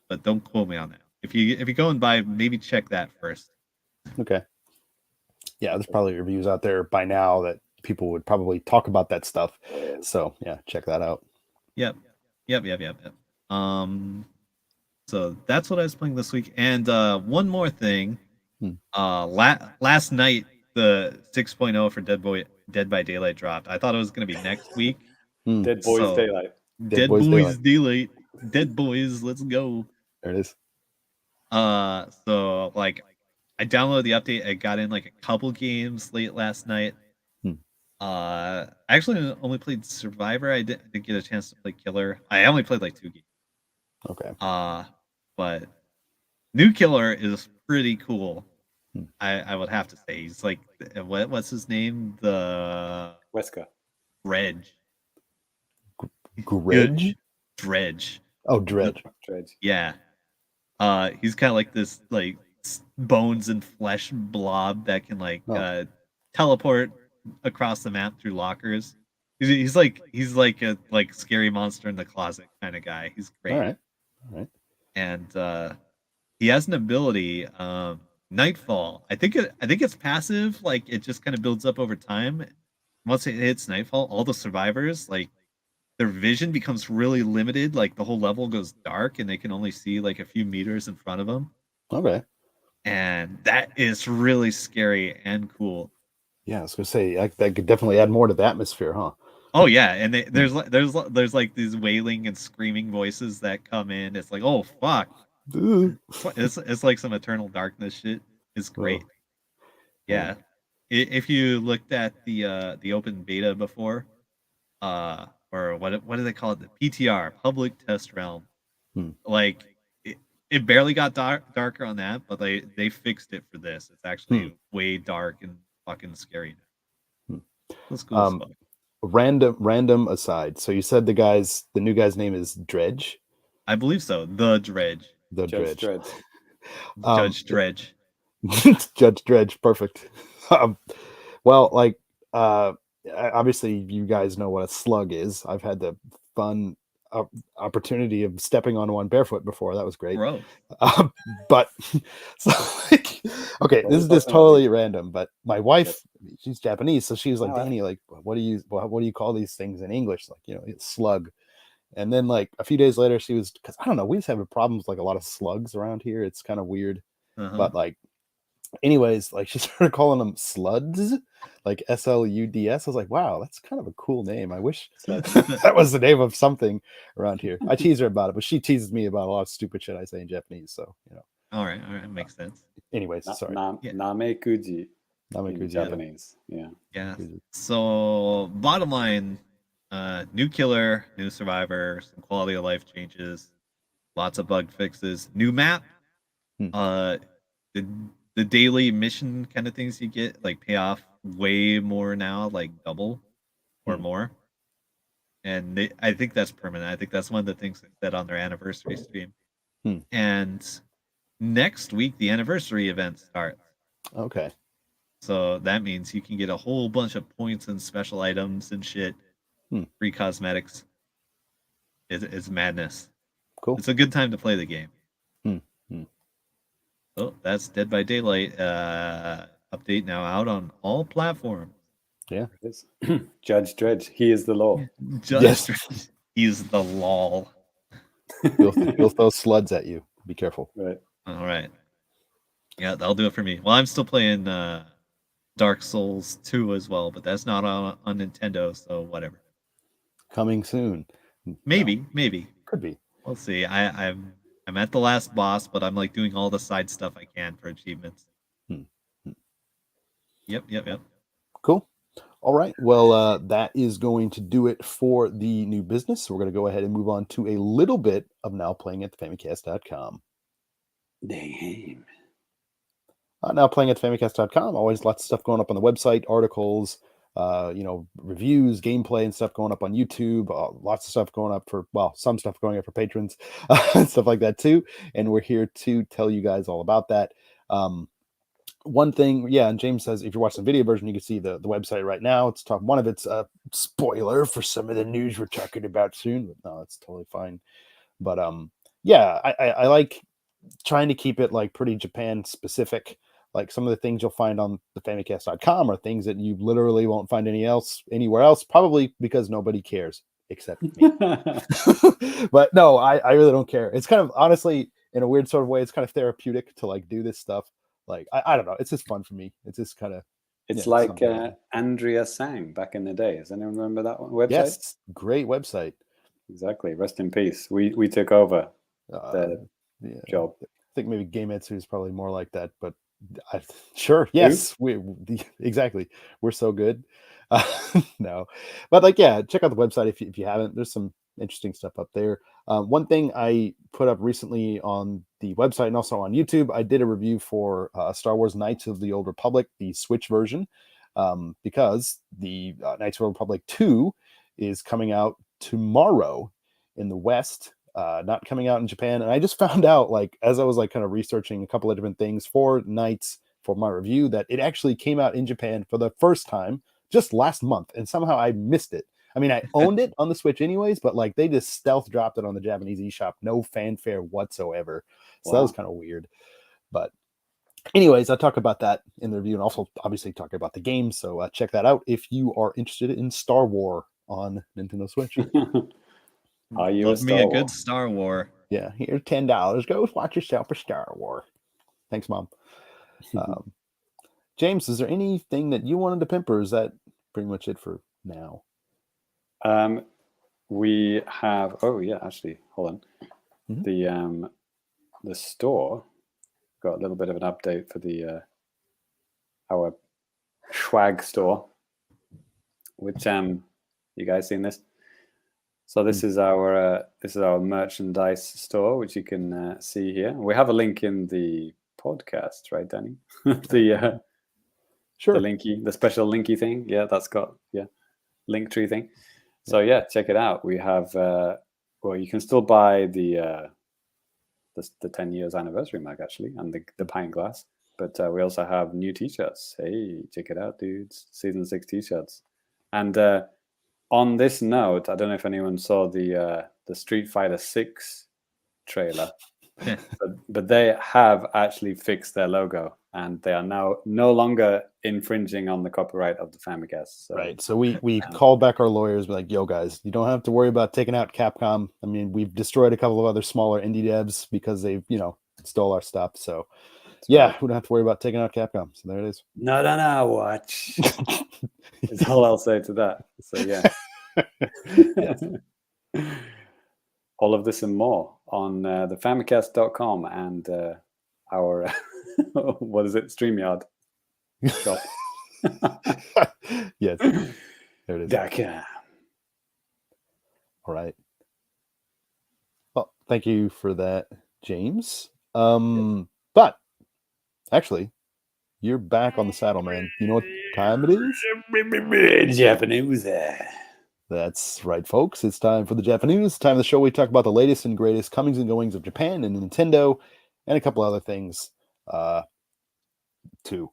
But don't quote me on that. If you go and buy, maybe check that first. Okay. Yeah, there's probably reviews out there by now that people would probably talk about that stuff. So yeah, check that out. Yep. So that's what I was playing this week. And one more thing. Last night the 6.0 for Dead by Daylight dropped. I thought it was going to be next week. Dead Boys Daylight. Dead Boys Daylight. Dead Boys, let's go. There it is. So like I downloaded the update. I got in like a couple games late last night. I actually only played Survivor. I didn't get a chance to play Killer. I only played like 2 games. Okay. But New Killer is pretty cool. I would have to say he's like what's his name? The Wesker. Dredge. Dredge. Oh, Dredge. Yeah. He's kind of like this like bones and flesh blob that can like teleport across the map through lockers. He's like a scary monster in the closet kind of guy. He's great. All right. And he has an ability, Nightfall. I think it's passive. Like it just kind of builds up over time. Once it hits Nightfall, all the survivors like their vision becomes really limited. Like the whole level goes dark, and they can only see like a few meters in front of them. Okay. And that is really scary and cool. Yeah, I was gonna say that could definitely add more to the atmosphere, huh? Oh yeah, and there's like these wailing and screaming voices that come in. It's like, oh fuck, it's like some Eternal Darkness shit. It's great. Yeah, if you looked at the open beta before, or what do they call it? The PTR, Public Test Realm. Like it barely got darker on that, but they fixed it for this. It's actually way dark and fucking scary now. That's cool as fuck. Random aside. So you said the new guy's name is Dredge? I believe so. The Dredge. Judge Dredge. Judge Dredge. Judge Dredge. Perfect. Well, like obviously you guys know what a slug is. I've had the fun opportunity of stepping on one barefoot before. That was great. Gross. But so like, okay, What this was is just talking about totally random. But my wife, she's Japanese, so she was like, Oh, wow. Danny, like, what do you call these things in English? Like, it's slug. And then like a few days later, she was, because I don't know, we just have a problem with like a lot of slugs around here. It's kind of weird. Uh-huh. But like, anyways, like she started calling them sluds, like SLUDS. I was like, wow, that's kind of a cool name. I wish that was the name of something around here. I tease her about it, but she teases me about a lot of stupid shit I say in Japanese. So, All right, makes sense. Anyways, sorry. Namekuji in Namekuji, Japanese. Yeah. Kuji. So bottom line, new killer, new survivor, some quality of life changes, lots of bug fixes, new map. The daily mission kind of things you get like pay off way more now, like double or more. And I think that's permanent. I think that's one of the things they said on their anniversary stream. And next week the anniversary event starts. Okay. So that means you can get a whole bunch of points and special items and shit. Free cosmetics. It's madness. Cool. It's a good time to play the game. Oh, that's Dead by Daylight update now out on all platforms. Yeah. It is. Judge Dredd, he is the law. Judge Dredd, he's the law. He'll throw sluds at you. Be careful. Right. All right. Yeah, that'll do it for me. Well, I'm still playing Dark Souls 2 as well, but that's not on Nintendo, so whatever. Coming soon. Maybe. Could be. We'll see. I'm at the last boss, but I'm like doing all the side stuff I can for achievements. Yep. Cool. All right. Well, that is going to do it for the new business. So we're going to go ahead and move on to a little bit of now playing at the Famicast.com. Damn. Now playing at Famicast.com. Always lots of stuff going up on the website, articles, reviews, gameplay, and stuff going up on YouTube. Lots of stuff going up some stuff going up for patrons, stuff like that too. And we're here to tell you guys all about that. One thing, and James says if you're watching the video version, you can see the website right now. It's one of its spoiler for some of the news we're talking about soon. But no, it's totally fine. But I like trying to keep it like pretty Japan specific. Like some of the things you'll find on the Famicast.com are things that you literally won't find anywhere else, probably because nobody cares except me. But no, I really don't care. It's kind of, honestly, in a weird sort of way, it's kind of therapeutic to like do this stuff. Like, I don't know. It's just fun for me. It's just kind of... It's like Andrea Sang back in the day. Does anyone remember that website? Yes, great website. Exactly. Rest in peace. We took over the job. I think maybe Game Etsu is probably more like that, but sure, yes, exactly. We're so good. No, but check out the website if you haven't. There's some interesting stuff up there. One thing I put up recently on the website and also on YouTube, I did a review for Star Wars Knights of the Old Republic, the Switch version, because the Knights of the Old Republic 2 is coming out tomorrow in the West. Not coming out in Japan. And I just found out, like, as I was like kind of researching a couple of different things for Knights for my review, that it actually came out in Japan for the first time just last month. And somehow I missed it. I mean, I owned it on the Switch anyways, but like they just stealth dropped it on the Japanese eShop. No fanfare whatsoever. So that was kind of weird. But anyways, I'll talk about that in the review and also obviously talk about the game. So check that out if you are interested in Star Wars on Nintendo Switch. Are you Love me a good Star Wars? Yeah, here's $10. Go watch yourself a Star Wars. Thanks, Mom. James, is there anything that you wanted to pimp, or is that pretty much it for now? We have. Oh yeah, actually, hold on. The store got a little bit of an update for the our swag store. Which you guys seen this? So this is our merchandise store, which you can see here. We have a link in the podcast, right, Danny? Sure. The special linky thing. Yeah, that's got link tree thing. So check it out. We have you can still buy the 10 years anniversary mug actually, and the pint glass. But we also have new t-shirts. Hey, check it out, dudes! Season 6 t-shirts, and. On this note, I don't know if anyone saw the the Street Fighter 6 trailer. But they have actually fixed their logo, and they are now no longer infringing on the copyright of the Famicast. So, right. So we called back our lawyers, like, yo, guys, you don't have to worry about taking out Capcom. I mean, we've destroyed a couple of other smaller indie devs because they've, stole our stuff. So yeah, we don't have to worry about taking out Capcom. So there it is. No, watch. Is all I'll say to that. So yeah. Yes. All of this and more on the Famicast.com and our what is it, StreamYard shop. Yes, there it is. Dakar. All right. Well, thank you for that, James. But actually, you're back on the saddle, man. You know what time it is? JAPANews. That's right, folks. It's time for the JAPANews. Time of the show we talk about the latest and greatest comings and goings of Japan and Nintendo, and a couple other things, too.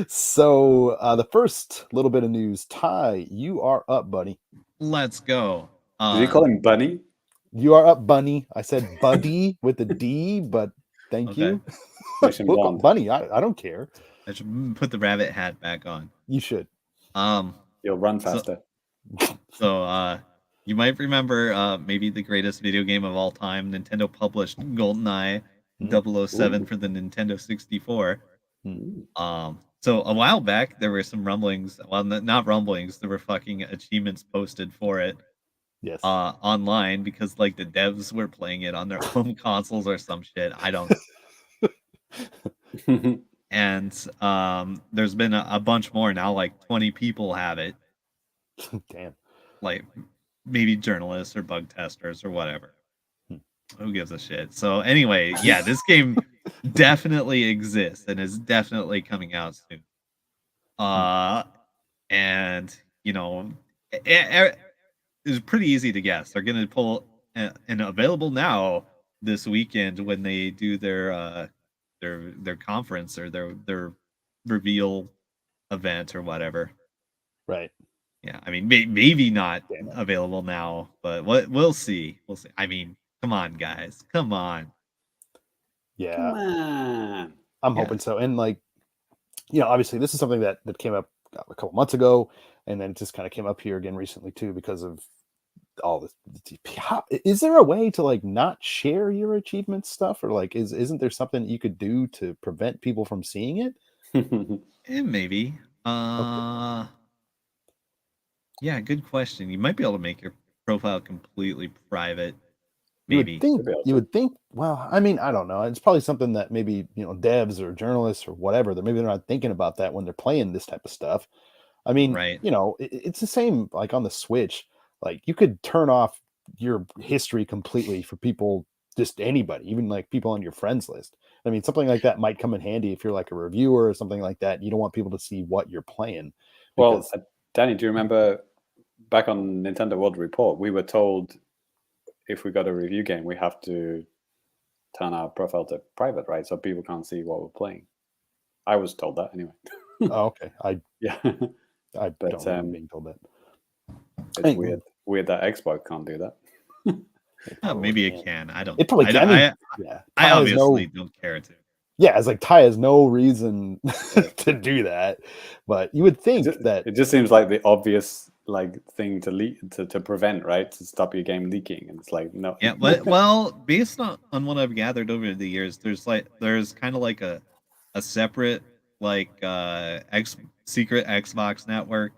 So, the first little bit of news. Ty, you are up, buddy. Let's go. Did you call him Bunny? You are up, Bunny. I said Buddy with a D, but thank you. Mission Look, Blonde. Bunny, I don't care. I should put the rabbit hat back on. You should. You'll run faster. So you might remember maybe the greatest video game of all time. Nintendo published GoldenEye 007 for the Nintendo 64. So a while back there were some rumblings. Well, not rumblings. There were fucking achievements posted for it. Yes. Online because like the devs were playing it on their home consoles or some shit. I don't. And there's been a bunch more now. Like 20 people have it. Damn. Like maybe journalists or bug testers or whatever. Who gives a shit? So anyway, yeah, this game definitely exists and is definitely coming out soon. And it's pretty easy to guess. They're gonna pull and available now this weekend when they do their conference or their reveal event or whatever. Right. Yeah, I mean, maybe not available now, but we'll see. We'll see. I mean, come on, guys, come on. Yeah, come on. I'm hoping so. And like, obviously, this is something that came up a couple months ago, and then it just kind of came up here again recently too because of all this. Is there a way to like not share your achievement stuff, or like isn't there something you could do to prevent people from seeing it? Maybe. Okay. Yeah, good question. You might be able to make your profile completely private. Maybe. You would think. Well, I mean, I don't know. It's probably something that maybe devs or journalists or whatever. Maybe they're not thinking about that when they're playing this type of stuff. I mean, right. It's the same like on the Switch. Like you could turn off your history completely for people, just anybody, even like people on your friends list. I mean, something like that might come in handy if you're like a reviewer or something like that. You don't want people to see what you're playing. Well, Danny, do you remember back on Nintendo World Report, we were told if we got a review game, we have to turn our profile to private, right? So people can't see what we're playing. I was told that anyway. Oh, okay. I don't remember being told that. It's weird that Xbox can't do that. Maybe it can. I don't. It probably can. I obviously don't care to. Yeah, it's like Ty has no reason to do that, but you would think that it just seems like the obvious thing to prevent, right? To stop your game leaking, and it's like no. Yeah, but well, based on what I've gathered over the years, there's kind of like a separate secret Xbox network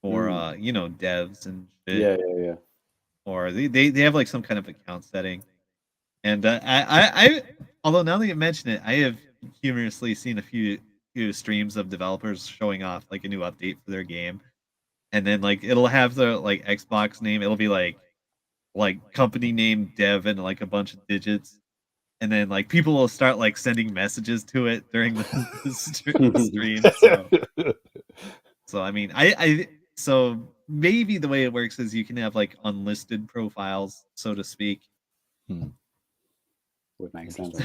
for devs and shit. Yeah. Or they have like some kind of account setting, and I although now that you mention it, I have humorously seen a few streams of developers showing off like a new update for their game, and then like it'll have the like Xbox name, it'll be like company name dev and like a bunch of digits, and then like people will start like sending messages to it during the stream. So I mean, so maybe the way it works is you can have like unlisted profiles, so to speak. Would make sense.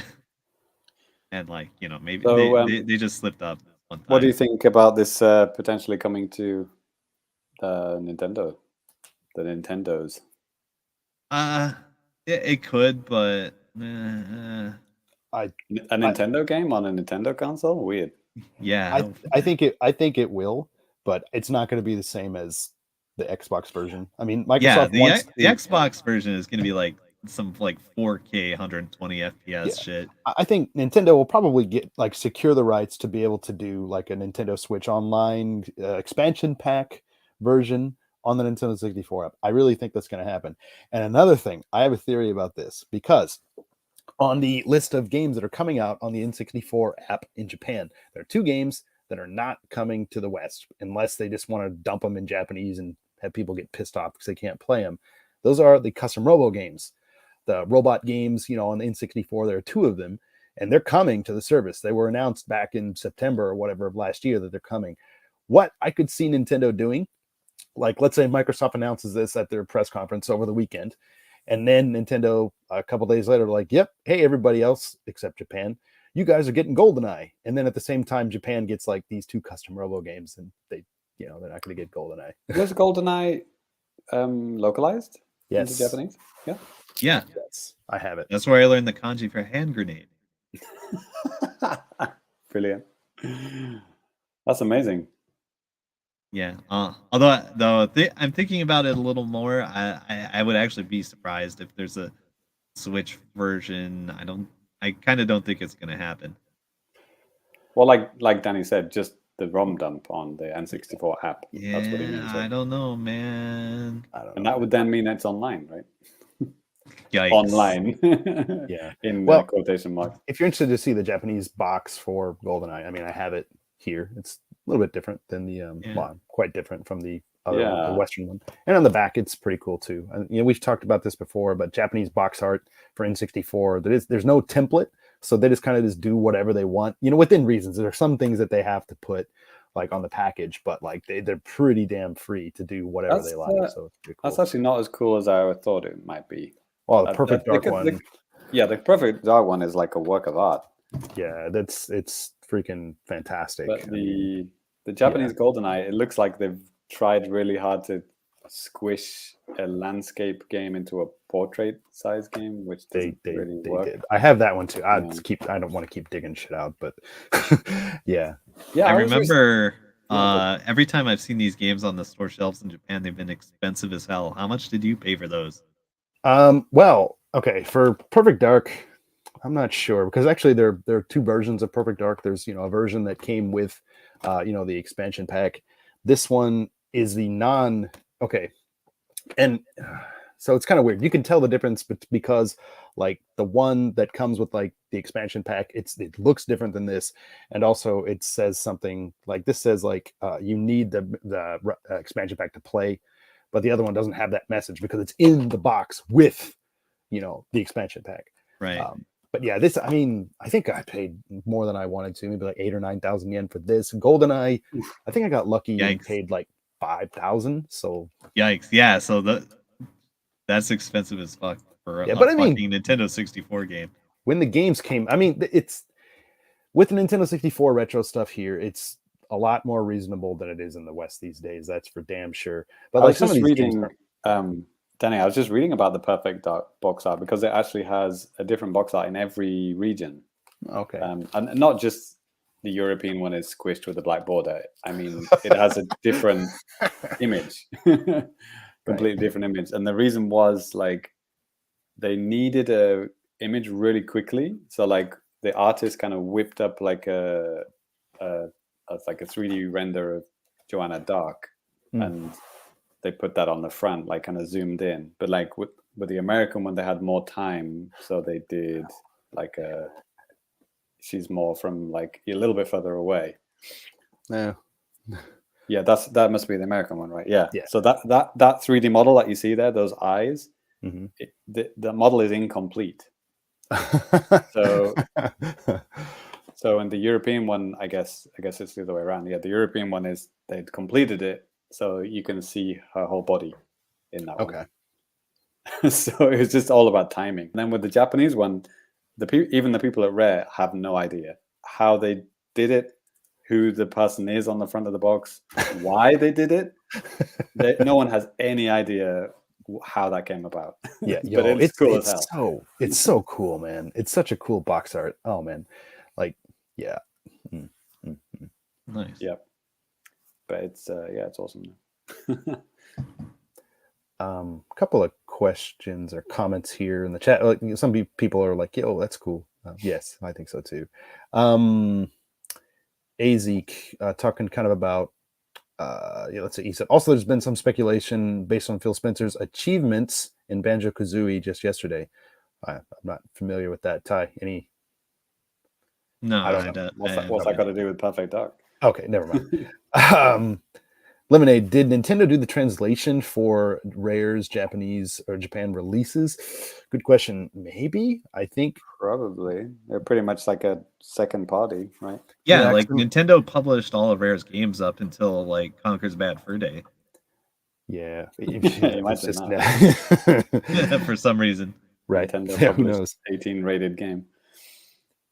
And like maybe so, they just slipped up one time. What do you think about this potentially coming to the Nintendos? It could, but I A Nintendo game on a Nintendo console? Weird. yeah. I think it will, but it's not going to be the same as the Xbox version. I mean, Yeah, Microsoft wants the Xbox version is going to be like some like 4K 120 FPS shit. I think Nintendo will probably get like secure the rights to be able to do like a Nintendo Switch Online expansion pack version on the Nintendo 64 app. I really think that's going to happen. And another thing, I have a theory about this because on the list of games that are coming out on the N64 app in Japan, there are 2 games that are not coming to the West unless they just want to dump them in Japanese and have people get pissed off because they can't play them. Those are the custom robo games, the robot games, on the N64. There are 2 of them, and they're coming to the service. They were announced back in September or whatever of last year that they're coming. What I could see Nintendo doing, like let's say Microsoft announces this at their press conference over the weekend, and then Nintendo a couple days later, like, yep, hey, everybody else except Japan, you guys are getting GoldenEye. And then at the same time, Japan gets like these 2 custom robo games, and they're not going to get GoldenEye. Was GoldenEye localized into Yes. Japanese? Yeah. Yeah. Yes, I have it. That's where I learned the kanji for hand grenade. Brilliant. That's amazing. Yeah. Although I'm thinking about it a little more, I would actually be surprised if there's a Switch version. I kind of don't think it's going to happen. Well, like Danny said, just the ROM dump on the N64 app. Yeah, That's what he means. I don't know, man. And that would then mean it's online, right? Yikes. Online. Yeah. In quotation marks. If you're interested to see the Japanese box for GoldenEye, I mean, I have it here. It's a little bit different than the quite different from the other one, the Western one. And on the back, it's pretty cool too. And, we've talked about this before, but Japanese box art for N64, there's no template, so they just kind of do whatever they want. Within reasons. There are some things that they have to put like on the package, but like they're pretty damn free to do whatever they like. So it's pretty cool. That's actually not as cool as I thought it might be. Well, the Perfect Dark one. The Perfect Dark one is like a work of art. Yeah, it's freaking fantastic. But the Japanese GoldenEye, it looks like they've tried really hard to squish a landscape game into a portrait size game, which doesn't really work. Did. I have that one too. I don't want to keep digging shit out, but yeah. I remember every time I've seen these games on the store shelves in Japan, they've been expensive as hell. How much did you pay for those? Well, okay, for Perfect Dark, I'm not sure, because actually there are 2 versions of Perfect Dark. There's a version that came with the expansion pack. This one is the and so it's kind of weird. You can tell the difference because like the one that comes with like the expansion pack, it looks different than this, and also it says something like this says like you need the expansion pack to play, but the other one doesn't have that message because it's in the box with the expansion pack. Right. But yeah, this, I mean, I think I paid more than I wanted to, maybe like 8,000 or 9,000 yen for this. GoldenEye, I think I got lucky and paid like 5,000. So yikes. Yeah, so that's expensive as fuck for a fucking Nintendo 64 game. When the games came, I mean, it's with the Nintendo 64 retro stuff here, it's a lot more reasonable than it is in the West these days. That's for damn sure. But like some of these games Danny, I was just reading about the Perfect Dark box art because it actually has a different box art in every region. Okay. And not just the European one is squished with a black border. I mean, it has a different image, completely different image. And the reason was like they needed a image really quickly. So like the artist kind of whipped up like a 3D render of Joanna Dark, and they put that on the front, like kind of zoomed in. But like with the American one, they had more time, so they did like she's more from like a little bit further away. Yeah. Yeah, that must be the American one, right? Yeah. So that 3D model that you see there, those eyes, the model is incomplete. So in the European one, I guess it's the other way around. Yeah, the European one is they'd completed it, so you can see her whole body in that one. Okay. So it's just all about timing. And then with the Japanese one, even the people at Rare have no idea how they did it, who the person is on the front of the box, why they did it. No one has any idea how that came about. Yeah, But it's cool as it's hell. so cool, man. It's such a cool box art. Oh man, like yeah. Mm, mm, mm. Nice. Yep. But it's it's awesome. A couple of questions or comments here in the chat. Like some people are like, "Yo, that's cool." Yes, I think so too. Azik talking kind of about let's see. He said also there's been some speculation based on Phil Spencer's achievements in Banjo-Kazooie just yesterday. I'm not familiar with that. Ty, any? No, I don't know. What's that got to do with Perfect Dark? Okay, never mind. Lemonade, did Nintendo do the translation for Rare's Japanese or Japan releases? Good question. Maybe. I think Probably. They're pretty much like a second party, right? Yeah, Yeah, like actually- Nintendo published all of Rare's games up until like Conker's Bad Fur Day yeah. Imagine It's just that. for some reason. right. Nintendo Yeah, who published knows? 18 rated game.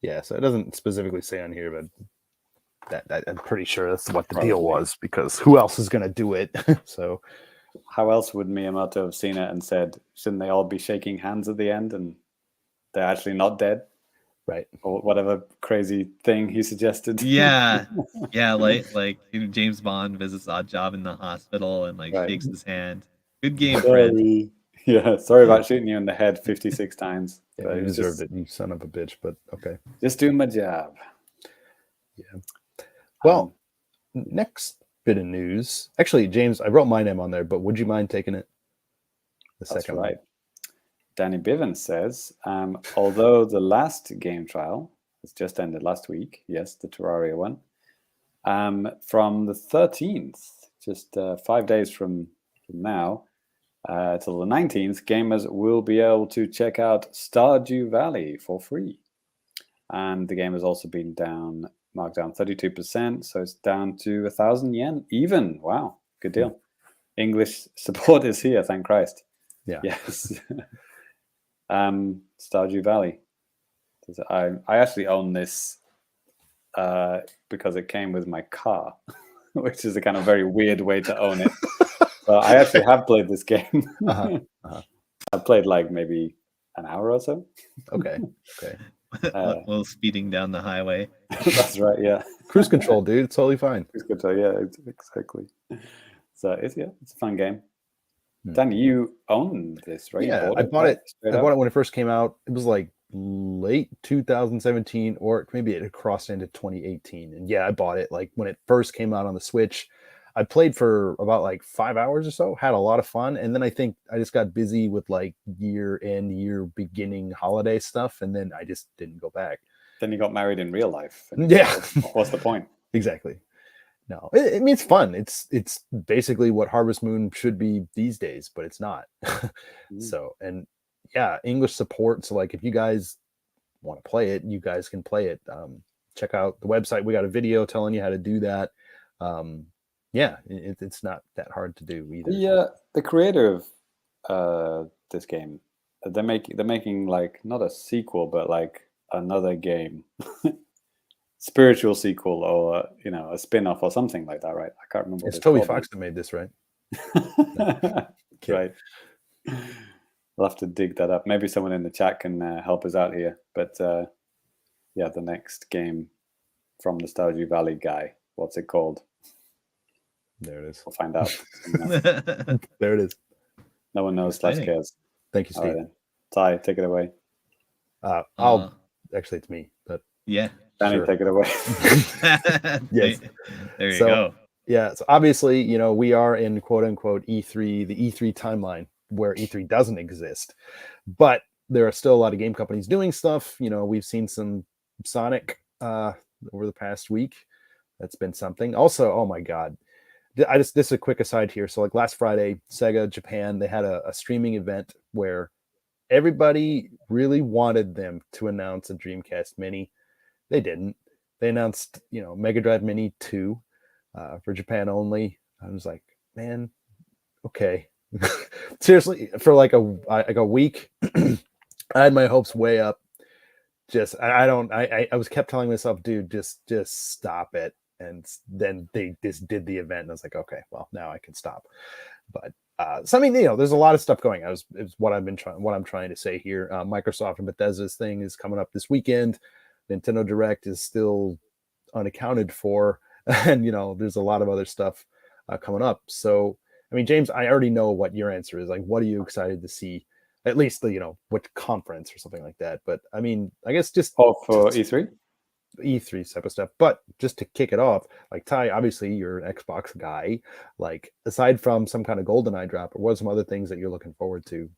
Yeah, so it doesn't specifically say on here, but that I'm pretty sure that's what the Probably. deal was, because who else is going to do it? So How else would Miyamoto have seen it and said, shouldn't they all be shaking hands at the end and they're actually not dead? right. Or whatever crazy thing he suggested. Yeah, yeah, like James Bond visits Oddjob in the hospital and like Right. shakes his hand. Good game, Fred. Sorry. Yeah, sorry about shooting you in the head 56 times. Yeah, but you it was deserved just, it, you son of a bitch, but okay. just doing my job. Yeah. Well, next bit of news. Actually, James, I wrote my name on there, but would you mind taking it? The That's second right. Danny Bivens says, although the last game trial has just ended last week, yes, the Terraria one, from the 13th, just 5 days from now, till the 19th, gamers will be able to check out Stardew Valley for free. And the game has also been marked down 32%, so it's down to 1,000 yen even. Wow, good deal. English support is here, thank Christ. Yeah. Yes. Stardew Valley. I actually own this because it came with my car, which is a kind of very weird way to own it. So I actually have played this game. I played like maybe an hour or so. Okay. While speeding down the highway. That's right. Yeah. Cruise control, dude. It's totally fine. Cruise control. Yeah, exactly. So it's a fun game. Dan, you own this, right? Yeah, you I bought it. Straight I up? bought it when it first came out. It was like late 2017, or maybe it had crossed into 2018. And yeah, I bought it like when it first came out on the Switch. I played for about like 5 hours or so, had a lot of fun. And then I think I just got busy with like year beginning holiday stuff. And then I just didn't go back. Then you got married in real life. Yeah. What's the point? Exactly. No, I mean, it's fun. It's basically what Harvest Moon should be these days, but it's not. So, and yeah, English support. So like, if you guys want to play it, you guys can play it. Check out the website. We got a video telling you how to do that. Yeah, it's not that hard to do either. The creator of this game, they're making like not a sequel, but like another game. Spiritual sequel, or a spin-off or something like that, right? I can't remember. It's Toby Fox that made this, right? Right. We'll have to dig that up. Maybe someone in the chat can help us out here. But the next game from the Stardew Valley guy, what's it called? There it is. We'll find out. There it is. No one knows. Slash cares. Thank you, Steve. All right, then. Ty, take it away. I'll actually, it's me, but yeah. Danny, sure. take it away. Yes. There you go. Yeah. So obviously, we are in quote unquote E3, the E3 timeline where E3 doesn't exist, but there are still a lot of game companies doing stuff. We've seen some Sonic over the past week. That's been something. Also, oh my God. This is a quick aside here. So like last Friday, Sega Japan, they had a streaming event where everybody really wanted them to announce a Dreamcast Mini. They didn't. They announced, Mega Drive Mini 2 for Japan only. I was like, man, okay. Seriously, for like a week, I had my hopes way up. I was kept telling myself, dude, just stop it. And then they just did the event, and I was like, okay, well, now I can stop. But So I mean, there's a lot of stuff going on. It's what I'm trying to say here. Microsoft and Bethesda's thing is coming up this weekend. Nintendo Direct is still unaccounted for, and there's a lot of other stuff coming up. So I mean, James, I already know what your answer is. Like, what are you excited to see? At least what conference or something like that. But I mean, I guess just for E3. E3 type of stuff. But just to kick it off, like Ty, obviously you're an Xbox guy. Like, aside from some kind of GoldenEye drop, what are some other things that you're looking forward to?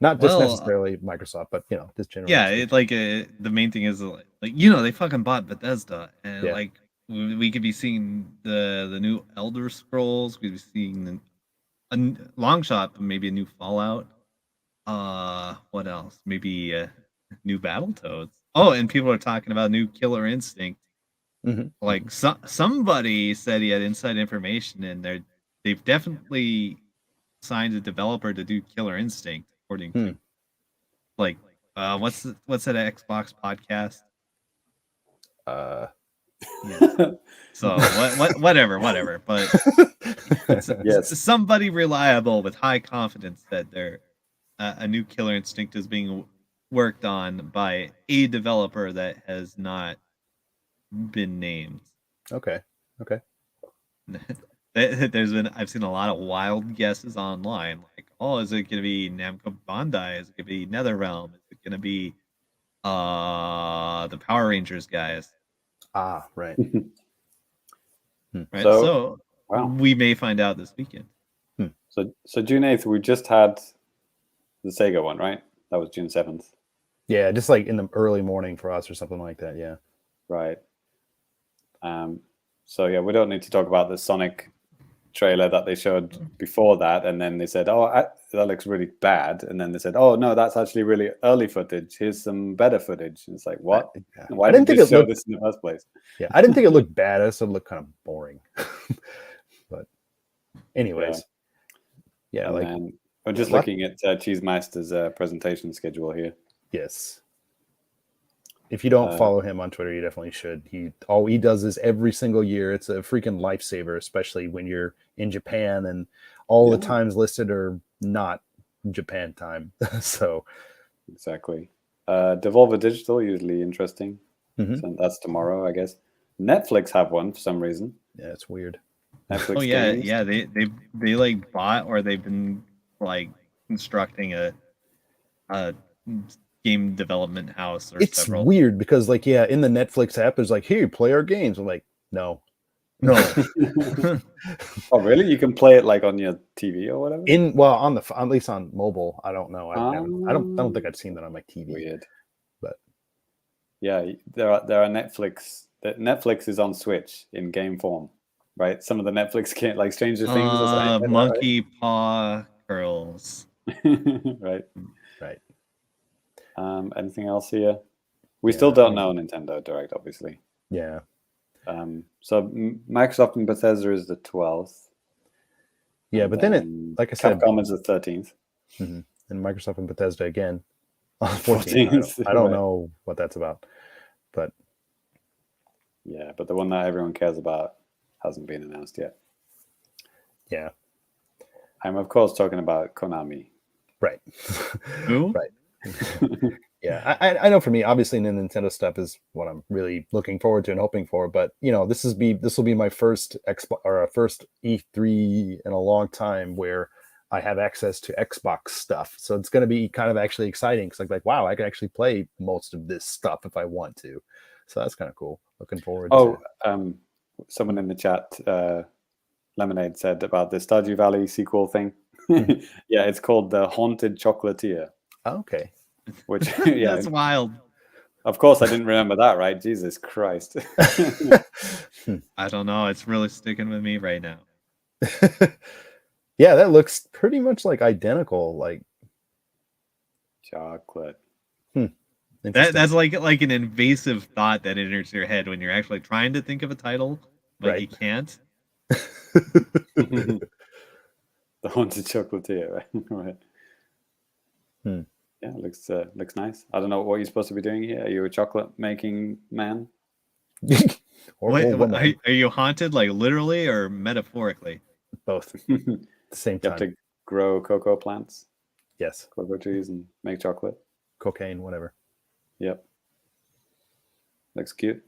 Not just necessarily Microsoft, but just generally. Yeah, it's like the main thing is like they fucking bought Bethesda, and like we could be seeing the new Elder Scrolls. We'd be seeing a long shot, but maybe a new Fallout. What else? Maybe new Battletoads. Oh, and people are talking about new Killer Instinct. Like somebody said he had inside information, and they've definitely signed a developer to do Killer Instinct, according to like what's that Xbox podcast? Yeah. So whatever. But yes, somebody reliable with high confidence that they're a new Killer Instinct is being worked on by a developer that has not been named. Okay. I've seen a lot of wild guesses online, like, oh, is it going to be Namco Bandai? Is it going to be NetherRealm? Is it going to be the Power Rangers guys? Right. Right. So we may find out this weekend. So June 8th, we just had the Sega one, right? That was June 7th. Yeah, just like in the early morning for us or something like that. Yeah. Right. So yeah, we don't need to talk about the Sonic trailer that they showed before that, and then they said, "Oh, that looks really bad," and then they said, "Oh no, that's actually really early footage. Here's some better footage." And it's like, what? Why didn't they show this in the first place? Yeah, I didn't think it looked bad. I just thought it looked kind of boring. But anyways, yeah, like I'm just looking at Cheesemaster's presentation schedule here. Yes. If you don't follow him on Twitter, you definitely should. All he does is every single year. It's a freaking lifesaver, especially when you're in Japan and all the times listed are not Japan time. So exactly. Devolver Digital, usually interesting. So that's tomorrow, I guess. Netflix have one for some reason. Yeah, it's weird. Netflix yeah. They like bought, or they've been like constructing a game development house, or it's several. Weird because like in the Netflix app there's like, hey, play our games. I'm like, no. Oh really? You can play it like on your TV or whatever? At least on mobile. I don't know. I don't think I've seen that on my TV. Weird. But yeah, there are Netflix. Netflix is on Switch in game form, right? Some of the Netflix can't, like Stranger Things or something. Monkey Paw Girls. Right. Anything else here? We still don't know Nintendo Direct, obviously. Yeah. So Microsoft and Bethesda is the 12th. Yeah, but then like I said, Capcom is the 13th. And Microsoft and Bethesda again on the 14th. I don't know what that's about, but yeah, but the one that everyone cares about hasn't been announced yet. Yeah, I'm of course talking about Konami. Right. Who? Right. Yeah, I know for me, obviously the Nintendo stuff is what I'm really looking forward to and hoping for. But this will be my first first E3 in a long time where I have access to Xbox stuff. So it's going to be kind of actually exciting because like wow, I can actually play most of this stuff if I want to. So that's kind of cool. Looking forward. Someone in the chat, Lemonade, said about the Stardew Valley sequel thing. Yeah, it's called The Haunted Chocolatier. Okay. Which that's wild. Of course, I didn't remember that, right? Jesus Christ. I don't know. It's really sticking with me right now. Yeah, that looks pretty much like identical. Like chocolate. That's like an invasive thought that enters your head when you're actually trying to think of a title, but you can't. The Haunted Chocolatier, right? Yeah, looks nice. I don't know what you're supposed to be doing here. Are you a chocolate making man? Are you haunted like literally or metaphorically? Both. the same You time. have to grow cocoa plants, Yes, cocoa trees, and make chocolate. cocaine, whatever. Yep. Looks cute.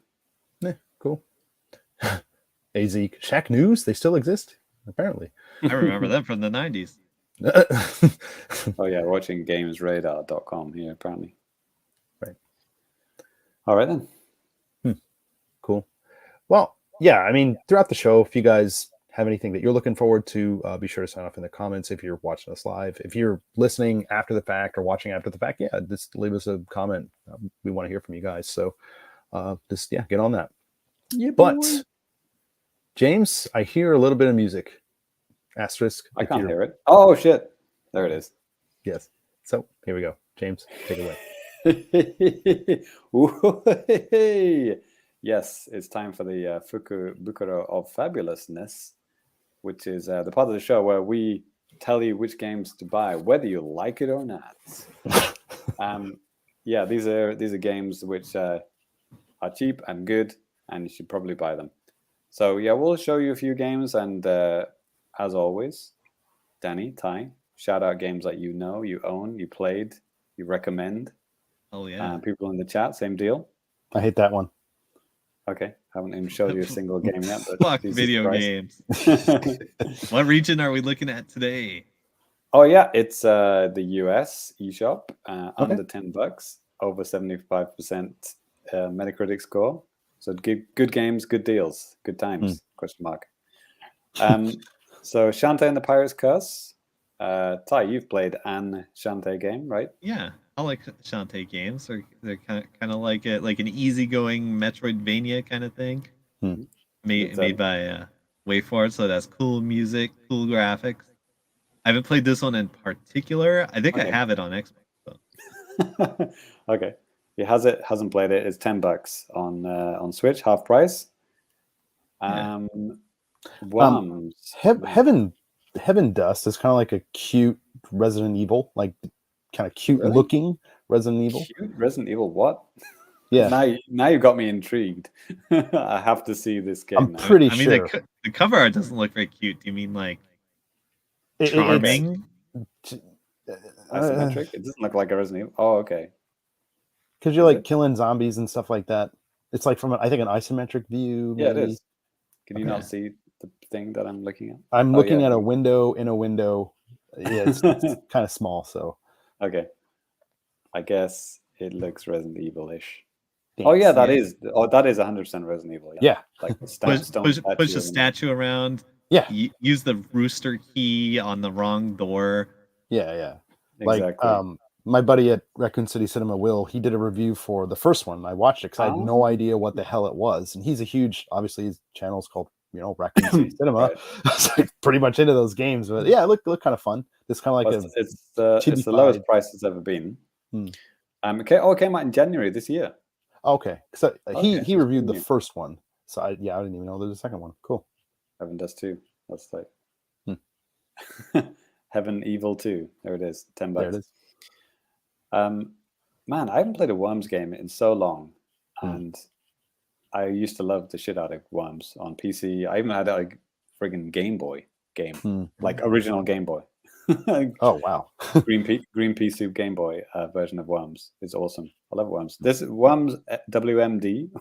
Yeah, cool. AZ Shack News, they still exist, apparently. I remember them from the 90s. Oh yeah, watching gamesradar.com here apparently. Right. All right then. Cool. Well, yeah, I mean, throughout the show, if you guys have anything that you're looking forward to, be sure to sign off in the comments if you're watching us live. If you're listening after the fact or watching after the fact, yeah, just leave us a comment. We want to hear from you guys. So just, yeah, get on that. Yeah, But, boy. James, I hear a little bit of music. Asterisk. I can't hear it. Oh shit. There it is. Yes. So here we go. James, take it away. Yes, it's time for the Fukubukuro of Fabulousness, which is the part of the show where we tell you which games to buy, whether you like it or not. Yeah, these are games which are cheap and good, and you should probably buy them. So yeah, we'll show you a few games, and as always, Danny, Ty, shout out games that you know, you own, you played, you recommend. Oh yeah. People in the chat, same deal. I hate that one. Okay, haven't even showed you a single game yet. But Fuck Jesus video Christ. games. What region are we looking at today? Oh yeah, it's the US eShop, under $10, over 75% Metacritic score. So good games, good deals, good times? Question mark. So Shantae and the Pirate's Curse. Ty, you've played an Shantae game, right? Yeah, I like Shantae games. They're kind of like an easygoing Metroidvania kind of thing. Made by WayForward, so that's cool music, cool graphics. I haven't played this one in particular. I think I have it on Xbox. So. Okay. He hasn't played it. It's $10 on Switch, half price. Worms. Heaven Dust is kind of like a cute Resident Evil, like kind of cute looking Resident Evil. Cute Resident Evil, what? Yeah. Now you got me intrigued. I have to see this game. I'm pretty sure. The cover art doesn't look very cute. Do you mean like charming? Isometric? It doesn't look like a Resident Evil. Oh, okay. Because you're like killing zombies and stuff like that. It's like from I think an isometric view. Maybe. Yeah, it is. Can you not see the thing that I'm looking at? I'm looking at a window in a window. Yeah, it's kind of small. So okay, I guess it looks Resident Evil-ish. Oh yeah, that is 100% Resident Evil. Yeah. Like push a statue around. Yeah. Use the rooster key on the wrong door. Yeah. Exactly. Like my buddy at Raccoon City Cinema, Will, he did a review for the first one. I watched it because I had no idea what the hell it was, and he's a huge. Obviously, his channel's called Raccoon City Cinema. Right. I was like pretty much into those games, but yeah, it looked kind of fun. It's kind of like it's the lowest price it's ever been. It came out in January this year. Okay, so he reviewed the first one, so I didn't even know there's a second one. Cool. Heaven Does 2. That's like Heaven Evil 2. There it is. $10. There it is. Man, I haven't played a Worms game in so long, and I used to love the shit out of Worms on PC. I even had a friggin' Game Boy game, like original Game Boy. Oh wow! Green Pea Soup Game Boy version of Worms. It's awesome. I love Worms. This Worms WMD.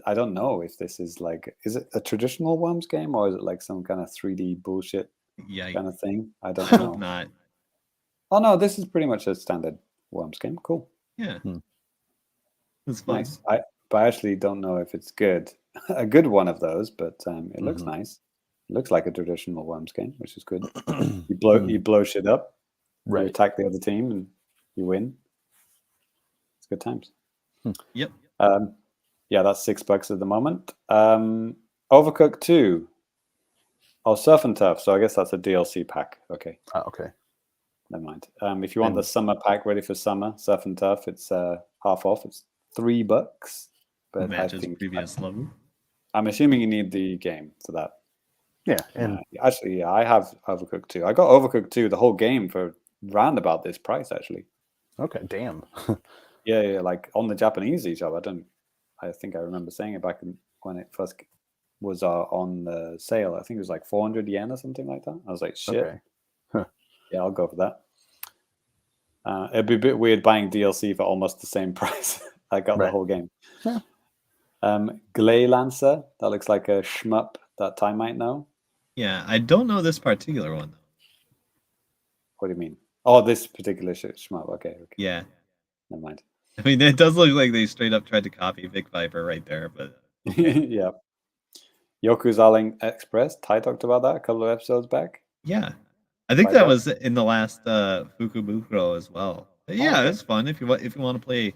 I don't know if this is it a traditional Worms game or is it like some kind of 3D bullshit kind of thing? I don't know. Not. Oh no, this is pretty much a standard Worms game. Cool. Yeah. It's fun. Nice. But I actually don't know if it's good. A good one of those, but it looks nice. It looks like a traditional Worms game, which is good. You blow shit up, you attack the other team, and you win. It's good times. Yep. Yeah, that's $6 at the moment. Overcooked 2. Oh, Surf and Turf. So I guess that's a DLC pack. Okay. Okay. Never mind. If you want the summer pack ready for summer, Surf and Turf, it's half off. It's $3. But matches previous level. I'm assuming you need the game for that. Yeah, and actually, I have Overcooked 2. I got Overcooked 2, the whole game, for round about this price, actually. Okay, damn. yeah, like on the Japanese eShop. I think I remember saying it back when it first was on the sale. I think it was like 400 yen or something like that. I was like, shit. Okay. Huh. Yeah, I'll go for that. It'd be a bit weird buying DLC for almost the same price. I got the Right. whole game. Yeah. Glay Lancer, that looks like a shmup that Ty might know. Yeah, I don't know this particular one though. What do you mean? Oh, this particular shmup. Okay. Yeah, Never mind. I mean it does look like they straight up tried to copy Vic Viper right there, but okay. Yeah. Yoku's Express. Ty talked about that a couple of episodes back. Yeah, I think Like that that? was in the last Fukubukuro as well. But yeah, okay. it's fun if you want to play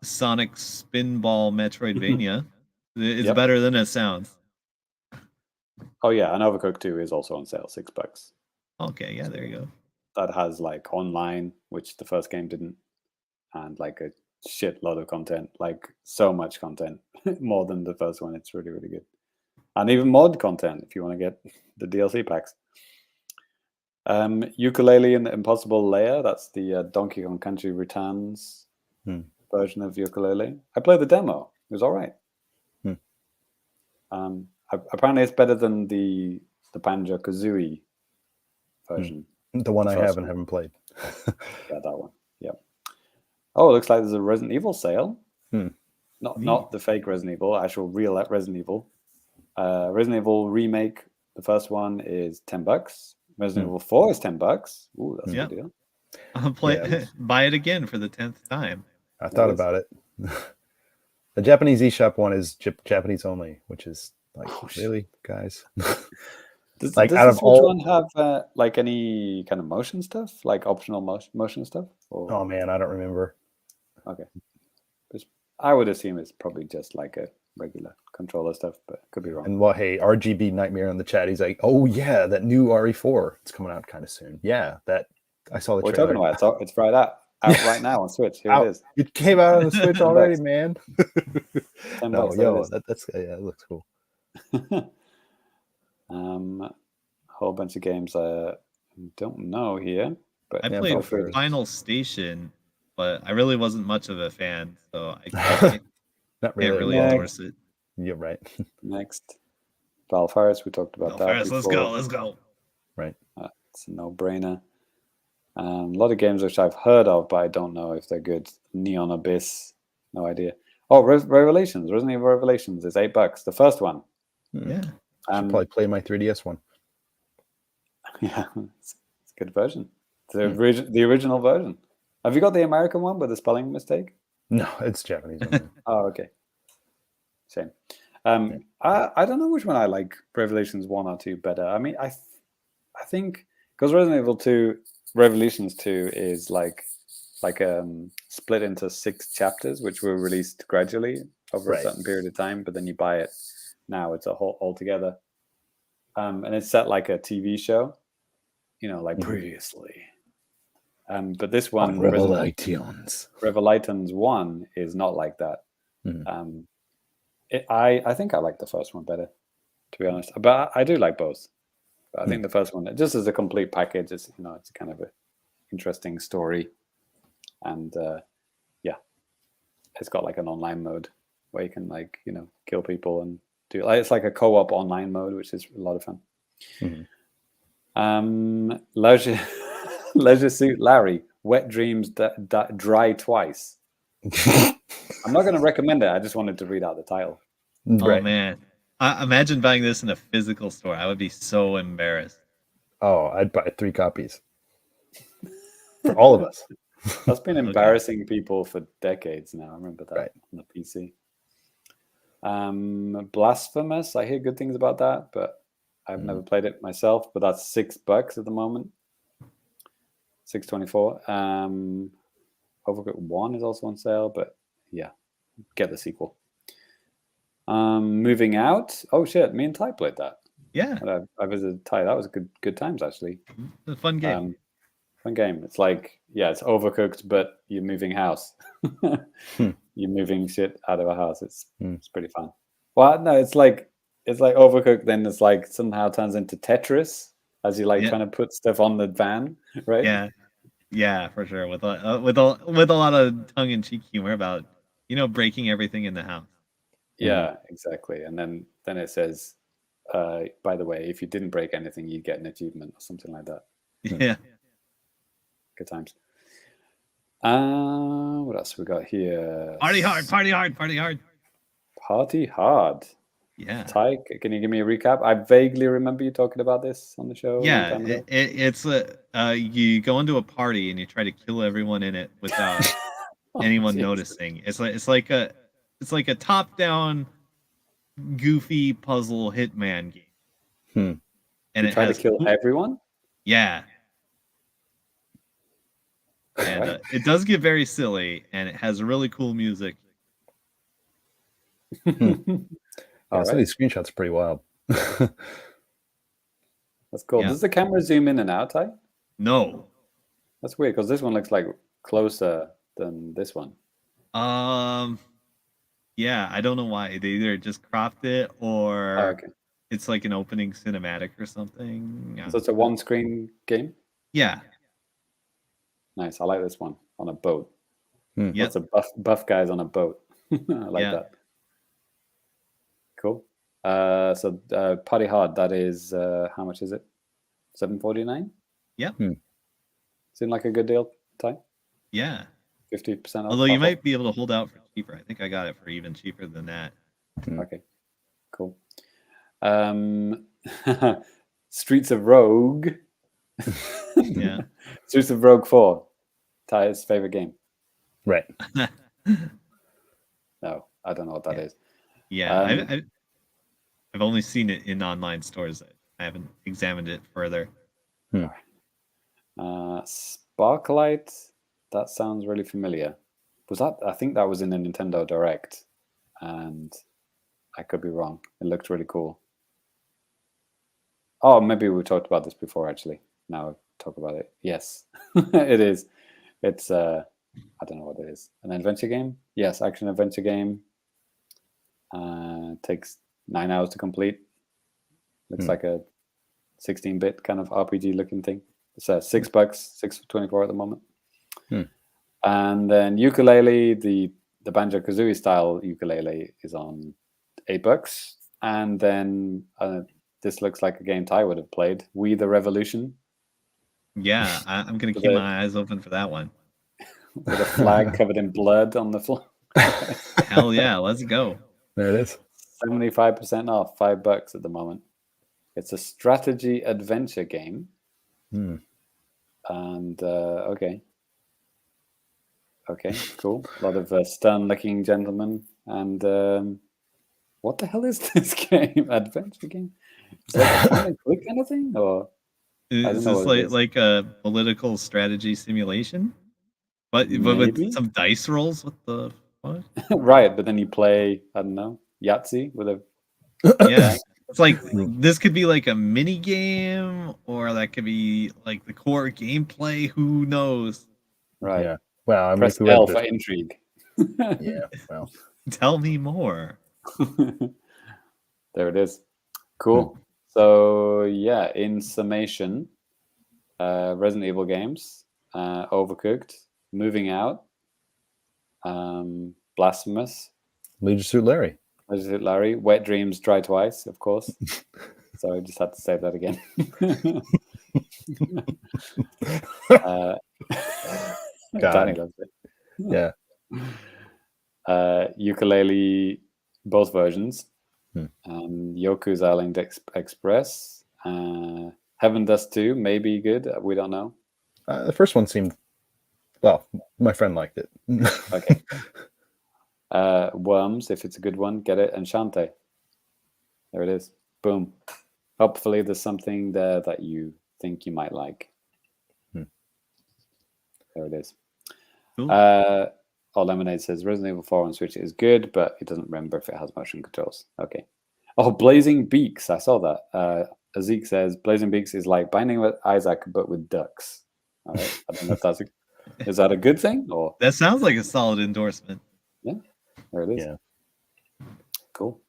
Sonic Spinball Metroidvania. It's Yep. better than it sounds. Oh yeah, and Overcooked 2 is also on sale, $6. Okay, yeah, there you go. That has like online, which the first game didn't, and like a shitload of content, like so much content, more than the first one. It's really, really good. And even mod content if you want to get the DLC packs. Ukulele and the Impossible Layer, that's the Donkey Kong Country Returns version of Ukulele. I played the demo. It was all right. Apparently it's better than the Banjo-Kazooie version. The one I haven't played. Yeah, that one. Yeah. Oh, it looks like there's a Resident Evil sale. Not the fake Resident Evil, actual real Resident Evil. Resident Evil Remake, the first one is $10. Resident Evil 4 is $10. Ooh, that's a good deal. I'll buy it again for the 10th time. I thought about it. The Japanese eShop one is Japanese only, which is like, really, guys? Does like the Switch one have like any kind of motion stuff, like optional motion stuff? Or... Oh man, I don't remember. Okay, I would assume it's probably just like a regular controller stuff, but could be wrong. And well, hey, RGB Nightmare in the chat. He's like, oh yeah, that new RE4. It's coming out kind of soon. Yeah, that I saw the What trailer. we're talking about. It's right out right now on Switch. Here it is. It came out on the Switch already, man. $10, that's it looks cool. Whole bunch of games I don't know here, but I played Final Station, but I really wasn't much of a fan, so I can't really endorse it. You're right. Next, Valfaris, we talked about that before. Let's go. Right. It's a no-brainer. A lot of games which I've heard of, but I don't know if they're good. Neon Abyss, no idea. Oh, Revelations, Resident Evil Revelations is $8. The first one. Yeah. I should probably play my 3DS one. Yeah, it's a good version. The original version. Have you got the American one with the spelling mistake? No, it's Japanese. Oh, okay. Same. I don't know which one I like, Revelations 1 or 2 better. I mean, I think because Resident Evil 2, Revelations 2 is like split into 6 chapters, which were released gradually over a certain period of time, but then you buy it. Now it's a whole altogether. And it's set like a TV show, like previously. But this one, Revelations 1 is not like that. I think I like the first one better, to be honest. But I do like both. But I think the first one, just as a complete package, it's it's kind of an interesting story, and it's got like an online mode where you can kill people and do it's like a co-op online mode, which is a lot of fun. Leisure Suit Larry, Wet Dreams Dry Twice. I'm not going to recommend it. I just wanted to read out the title. Oh man, imagine buying this in a physical store. I would be so embarrassed. Oh, I'd buy 3 copies for all of us. That's been embarrassing people for decades now. I remember that on the PC. Blasphemous. I hear good things about that, but I've never played it myself. But that's $6 at the moment. $6.24. Overcooked 1 is also on sale, but yeah, get the sequel. Moving Out. Oh shit, me and Ty played that. Yeah, I visited Ty. That was good times actually. It's a fun game. Fun game. It's like it's Overcooked, but you're moving house. You're moving shit out of a house. It's pretty fun. Well, no, it's like Overcooked. Then it's like somehow turns into Tetris as you trying to put stuff on the van, right? Yeah, for sure. With a lot of tongue-in-cheek humor about breaking everything in the house. Yeah, exactly. And then it says, by the way, if you didn't break anything, you'd get an achievement or something like that. Yeah. Good times. What else we got here? Party hard, party hard, party hard. Party hard. Yeah. Ty, can you give me a recap? I vaguely remember you talking about this on the show a long Yeah, time ago. it's you go into a party and you try to kill everyone in it without anyone jeez. noticing. It's like a top-down goofy puzzle hitman game. And You try to kill everyone? Yeah. And it does get very silly, and it has really cool music. Some of these screenshots are pretty wild. That's cool. Yeah. Does the camera zoom in and out, Ty? No. That's weird, because this one looks like closer than this one. Yeah, I don't know why. They either just cropped it or okay. It's like an opening cinematic or something. Yeah. So it's a one-screen game? Yeah. Nice. I like this one. On a boat. Yep. Lots of buff guys on a boat. I like that. Cool. So Party Hard, that is, how much is it? $7.49? Yeah. Seem like a good deal, Ty? Yeah. 50% off. Although you might be able to hold out for cheaper. I think I got it for even cheaper than that. Okay. Cool. Streets of Rogue. Yeah. Streets of Rogue 4. Ty's favorite game. Right. No, I don't know what that is. Yeah, I've only seen it in online stores. I haven't examined it further. Sparklight. That sounds really familiar. Was that? I think that was in a Nintendo Direct, and I could be wrong. It looked really cool. Oh, maybe we talked about this before. Actually, now I talk about it. Yes, it is. It's I don't know what it is. An adventure game? Yes, action adventure game. Takes 9 hours to complete. Looks like a 16-bit kind of RPG looking thing. It's $6, $6.24 at the moment. And then ukulele, the Banjo-Kazooie style ukulele is on $8. And then this looks like a game Ty would have played. We the Revolution. Yeah, I'm going to keep my eyes open for that one. With a flag covered in blood on the floor. Hell yeah, let's go. There it is. 75% off, $5 at the moment. It's a strategy adventure game. And okay, cool. A lot of stern-looking gentlemen. And what the hell is this game? Adventure game? Is that a point and click kind of thing, or is this like a political strategy simulation? But with some dice rolls? What the fuck? Right, but then you play, I don't know, Yahtzee with a... Yeah, it's like, this could be like a mini game, or that could be like the core gameplay. Who knows? Right. Yeah. Well, I'm Press L for intrigue. Yeah. Well, tell me more. There it is. Cool. So yeah, in summation, Resident Evil games, Overcooked, Moving Out, Blasphemous, Leisure Suit Larry. Leisure Suit Larry, Wet Dreams Dry Twice, of course. So I just had to say that again. Danny loves it. Yeah. Ukulele, both versions. Yoku's Island Express. Heaven Dust 2, maybe good. We don't know. The first one seemed, well, my friend liked it. Okay. Worms, if it's a good one, get it. And Shantae. There it is. Boom. Hopefully there's something there that you think you might like. There it is. Cool. Lemonade says Resident Evil 4 on Switch is good, but it doesn't remember if it has motion controls. Okay. Oh, Blazing Beaks. I saw that. Azik says Blazing Beaks is like Binding with Isaac, but with ducks. All right. I don't know if that's is that a good thing? Or that sounds like a solid endorsement. Yeah. There it is. Yeah. Cool.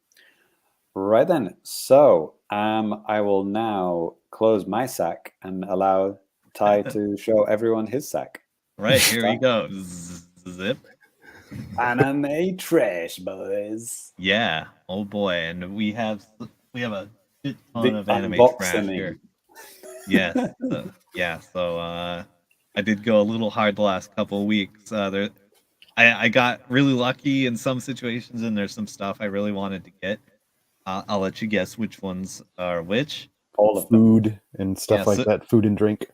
Right then. So I will now close my sack and allow Ty to show everyone his sack. Right, here we go. Zip. Anime trash, boys. Yeah. Oh boy, and we have a shit ton The of anime trash unboxing. here. Yes. Yeah. So I did go a little hard the last couple of weeks. I got really lucky in some situations, and there's some stuff I really wanted to get. I'll let you guess which ones are which. All of them. Food and stuff Yeah, like that. Food and drink.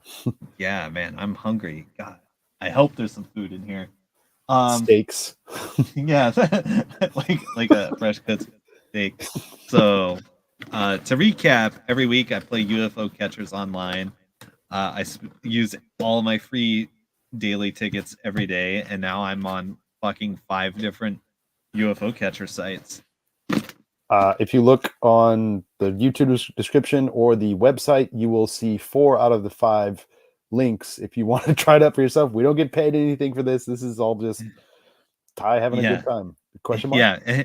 Yeah, man, I'm hungry. God, I hope there's some food in here. Steaks. Yeah, like a fresh cut steak. So, to recap, every week I play UFO Catchers online. I use all my free daily tickets every day, and now I'm on fucking 5 different UFO catcher sites. If you look on the YouTube description or the website, you will see 4 out of the 5 links. If you want to try it out for yourself, we don't get paid anything for this. This is all just Ty having a Yeah. good time. Question mark? Yeah,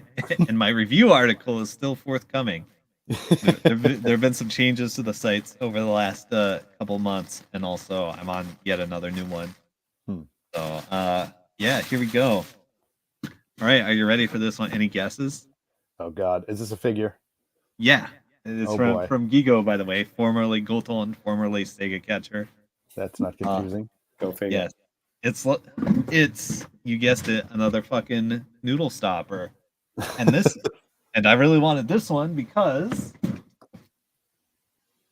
and my review article is still forthcoming. There have been some changes to the sites over the last couple months, and also I'm on yet another new one. So, yeah, here we go. All right, are you ready for this one? Any guesses? Oh God, is this a figure? Yeah, it's from Gigo, by the way, formerly Goton, formerly Sega Catcher. That's not confusing. Go figure. Yes, it's you guessed it, another fucking noodle stopper, and this, and I really wanted this one because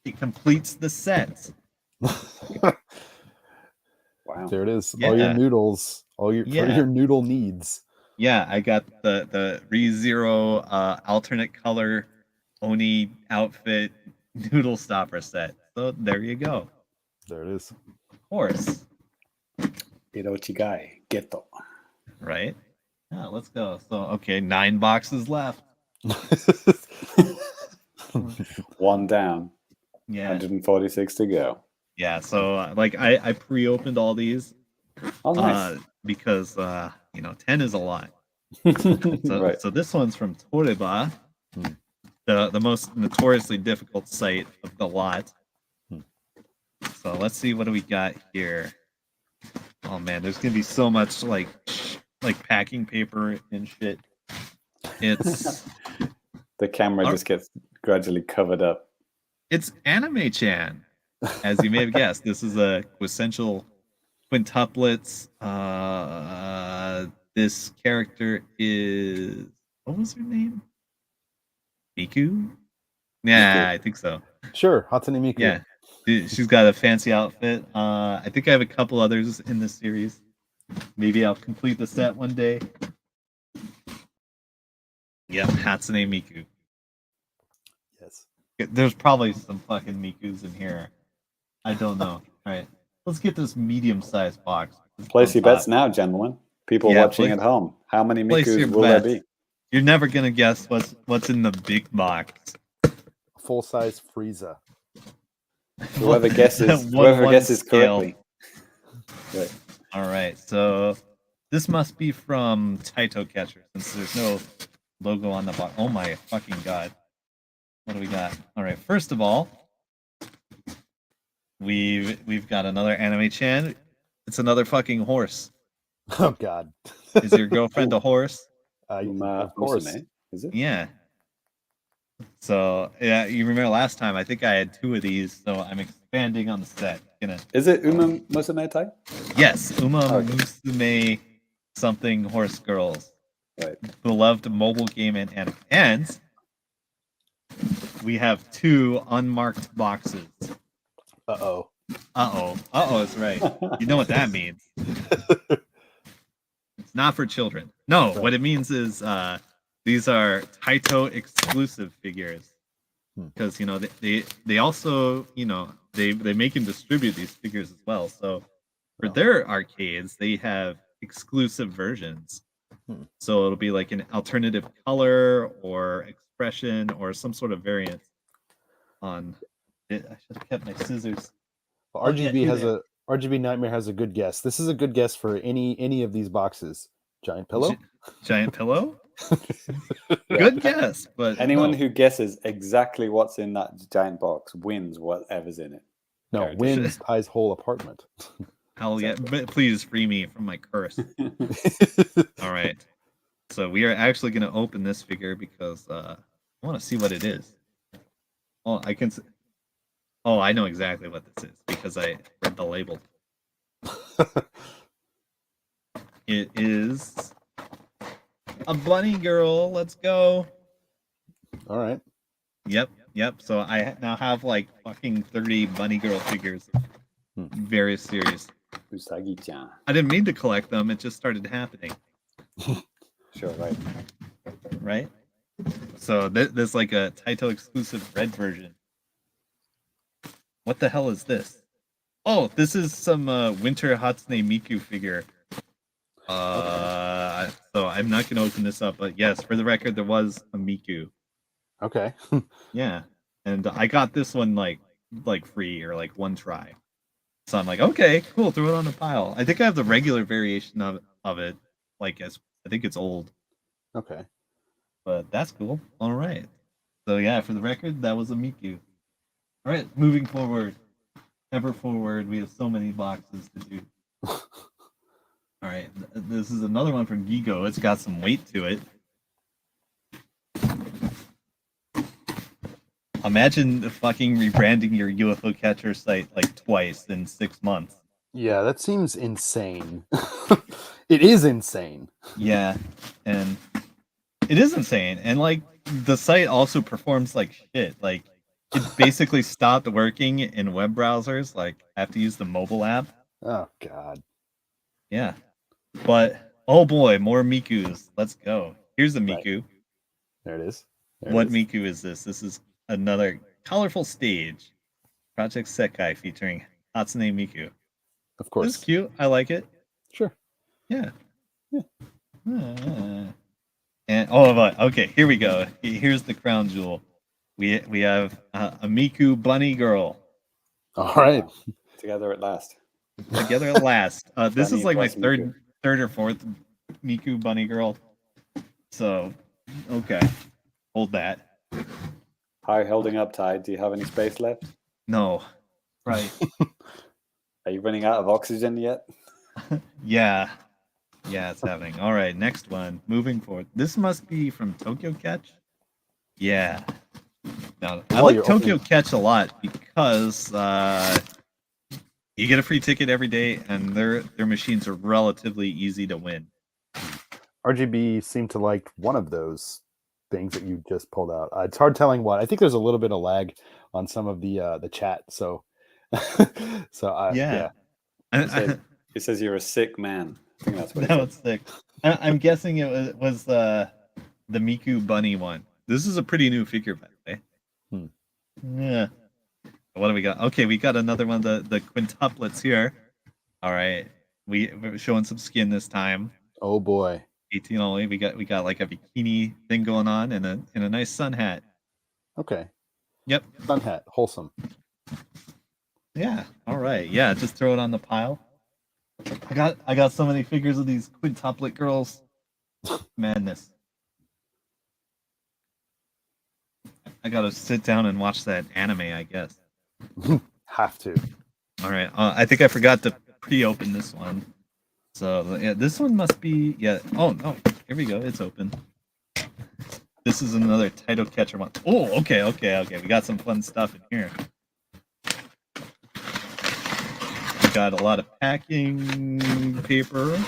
it completes the set. Wow. There it is. Yeah. All your noodles, for your noodle needs. Yeah, I got the ReZero alternate color Oni outfit noodle stopper set. So there you go. There it is. Of course. Irochigai, Geto. Right? Yeah, let's go. So okay, 9 boxes left. One down. Yeah. 146 to go. Yeah, so like I pre-opened all these. Oh, nice. Because 10 is a lot. So, right. So this one's from Toreba, the most notoriously difficult site of the lot. So let's see, what do we got here? Oh man, there's gonna be so much like packing paper and shit. It's the camera just gets gradually covered up. It's Anime-chan, as you may have guessed. This is a quintessential quintuplets. This character is, what was her name? Miku? Yeah, Miku. I think so. Sure, Hatsune Miku. Yeah, she's got a fancy outfit. I think I have a couple others in this series. Maybe I'll complete the set one day. Yep, Hatsune Miku. Yes. There's probably some fucking Mikus in here. I don't know. All right, let's get this medium-sized box. Place your bets now, gentlemen. People watching at home. How many Mikus will there be? You're never gonna guess what's in the big box. Full-size Frieza. Whoever guesses correctly. Right. All right, so this must be from Taito Catcher since there's no logo on the box. Oh my fucking god! What do we got? All right, first of all, we've got another Anime-chan. It's another fucking horse. Oh God! Is your girlfriend a horse? Of course. Is it? Yeah. So yeah, you remember last time? I think I had 2 of these, so I'm expanding on the set. Is it Uma Musume type? Yes, Musume something horse girls. Right. Beloved mobile game and anime. And we have 2 unmarked boxes. Uh-oh. Uh-oh is right. You know what that means. It's not for children. No, what it means is these are Taito exclusive figures. Because they also, they make and distribute these figures as well. So for their arcades, they have exclusive versions. So it'll be like an alternative color or expression or some sort of variant on it. I should have kept my scissors. Well, RGB Nightmare has a good guess. This is a good guess for any of these boxes. Giant pillow? Giant pillow? Good guess, but anyone who guesses exactly what's in that giant box wins whatever's in it. No, wins Ty's whole apartment. Hell yeah! But please free me from my curse. All right. So we are actually going to open this figure because I want to see what it is. Oh, I can. Oh, I know exactly what this is because I read the label. It is a bunny girl. Let's go. All right. Yep. So I now have like fucking 30 bunny girl figures. Various series. Usagi-chan. I didn't mean to collect them. It just started happening. Sure, right. Right? So there's like a Taito exclusive red version. What the hell is this? Oh, this is some Winter Hatsune Miku figure. So I'm not going to open this up, but yes, for the record, there was a Miku. Okay. Yeah, and I got this one like free or like one try. So I'm like, okay, cool, throw it on the pile. I think I have the regular variation of it, like as I think it's old. Okay. But that's cool. All right. So yeah, for the record, that was a Miku. All right, moving forward. Ever forward, we have so many boxes to do. All right, this is another one from Gigo. It's got some weight to it. Imagine fucking rebranding your UFO catcher site like twice in 6 months. Yeah, that seems insane. It is insane. Yeah, and it is insane. And like the site also performs like shit. Like it basically stopped working in web browsers. Like I have to use the mobile app. Oh God. Yeah. But oh boy, more Mikus. Let's go. Here's a Miku. Right. There it is. What Miku is this? This is another colorful stage. Project Sekai featuring Hatsune Miku. Of course. This is cute. I like it. Sure. Yeah. And but okay, here we go. Here's the crown jewel. We have a Miku bunny girl. All right. Together at last. Together at last. This Bunny is like my plus Miku. third or fourth Miku bunny girl. So okay, hold that. How are you holding up, Ty? Do you have any space left? No, right? Are you running out of oxygen yet? Yeah, it's happening. All right, next one. Moving forward. This must be from Tokyo Catch. Yeah. Now, I like Tokyo Catch a lot because you get a free ticket every day, and their machines are relatively easy to win. RGB seemed to like one of those things that you just pulled out. It's hard telling what. I think there's a little bit of lag on some of the chat. So, yeah. It says you're a sick man. I think that's what No, it's sick. I'm guessing it was the Miku bunny one. This is a pretty new figure, by the way. Yeah. What do we got? Okay, we got another one of the quintuplets here. All right, we're showing some skin this time. Oh boy. 18 only. We got like a bikini thing going on and a nice sun hat. Okay. Yep. Sun hat, wholesome. Yeah. All right. Yeah. Just throw it on the pile. I got so many figures of these quintuplet girls. Madness. I gotta sit down and watch that anime, I guess. Have to. All right. I think I forgot to pre-open this one. So yeah, this one must be Oh no, here we go. It's open. This is another title catcher one. Oh, okay. We got some fun stuff in here. We got a lot of packing paper.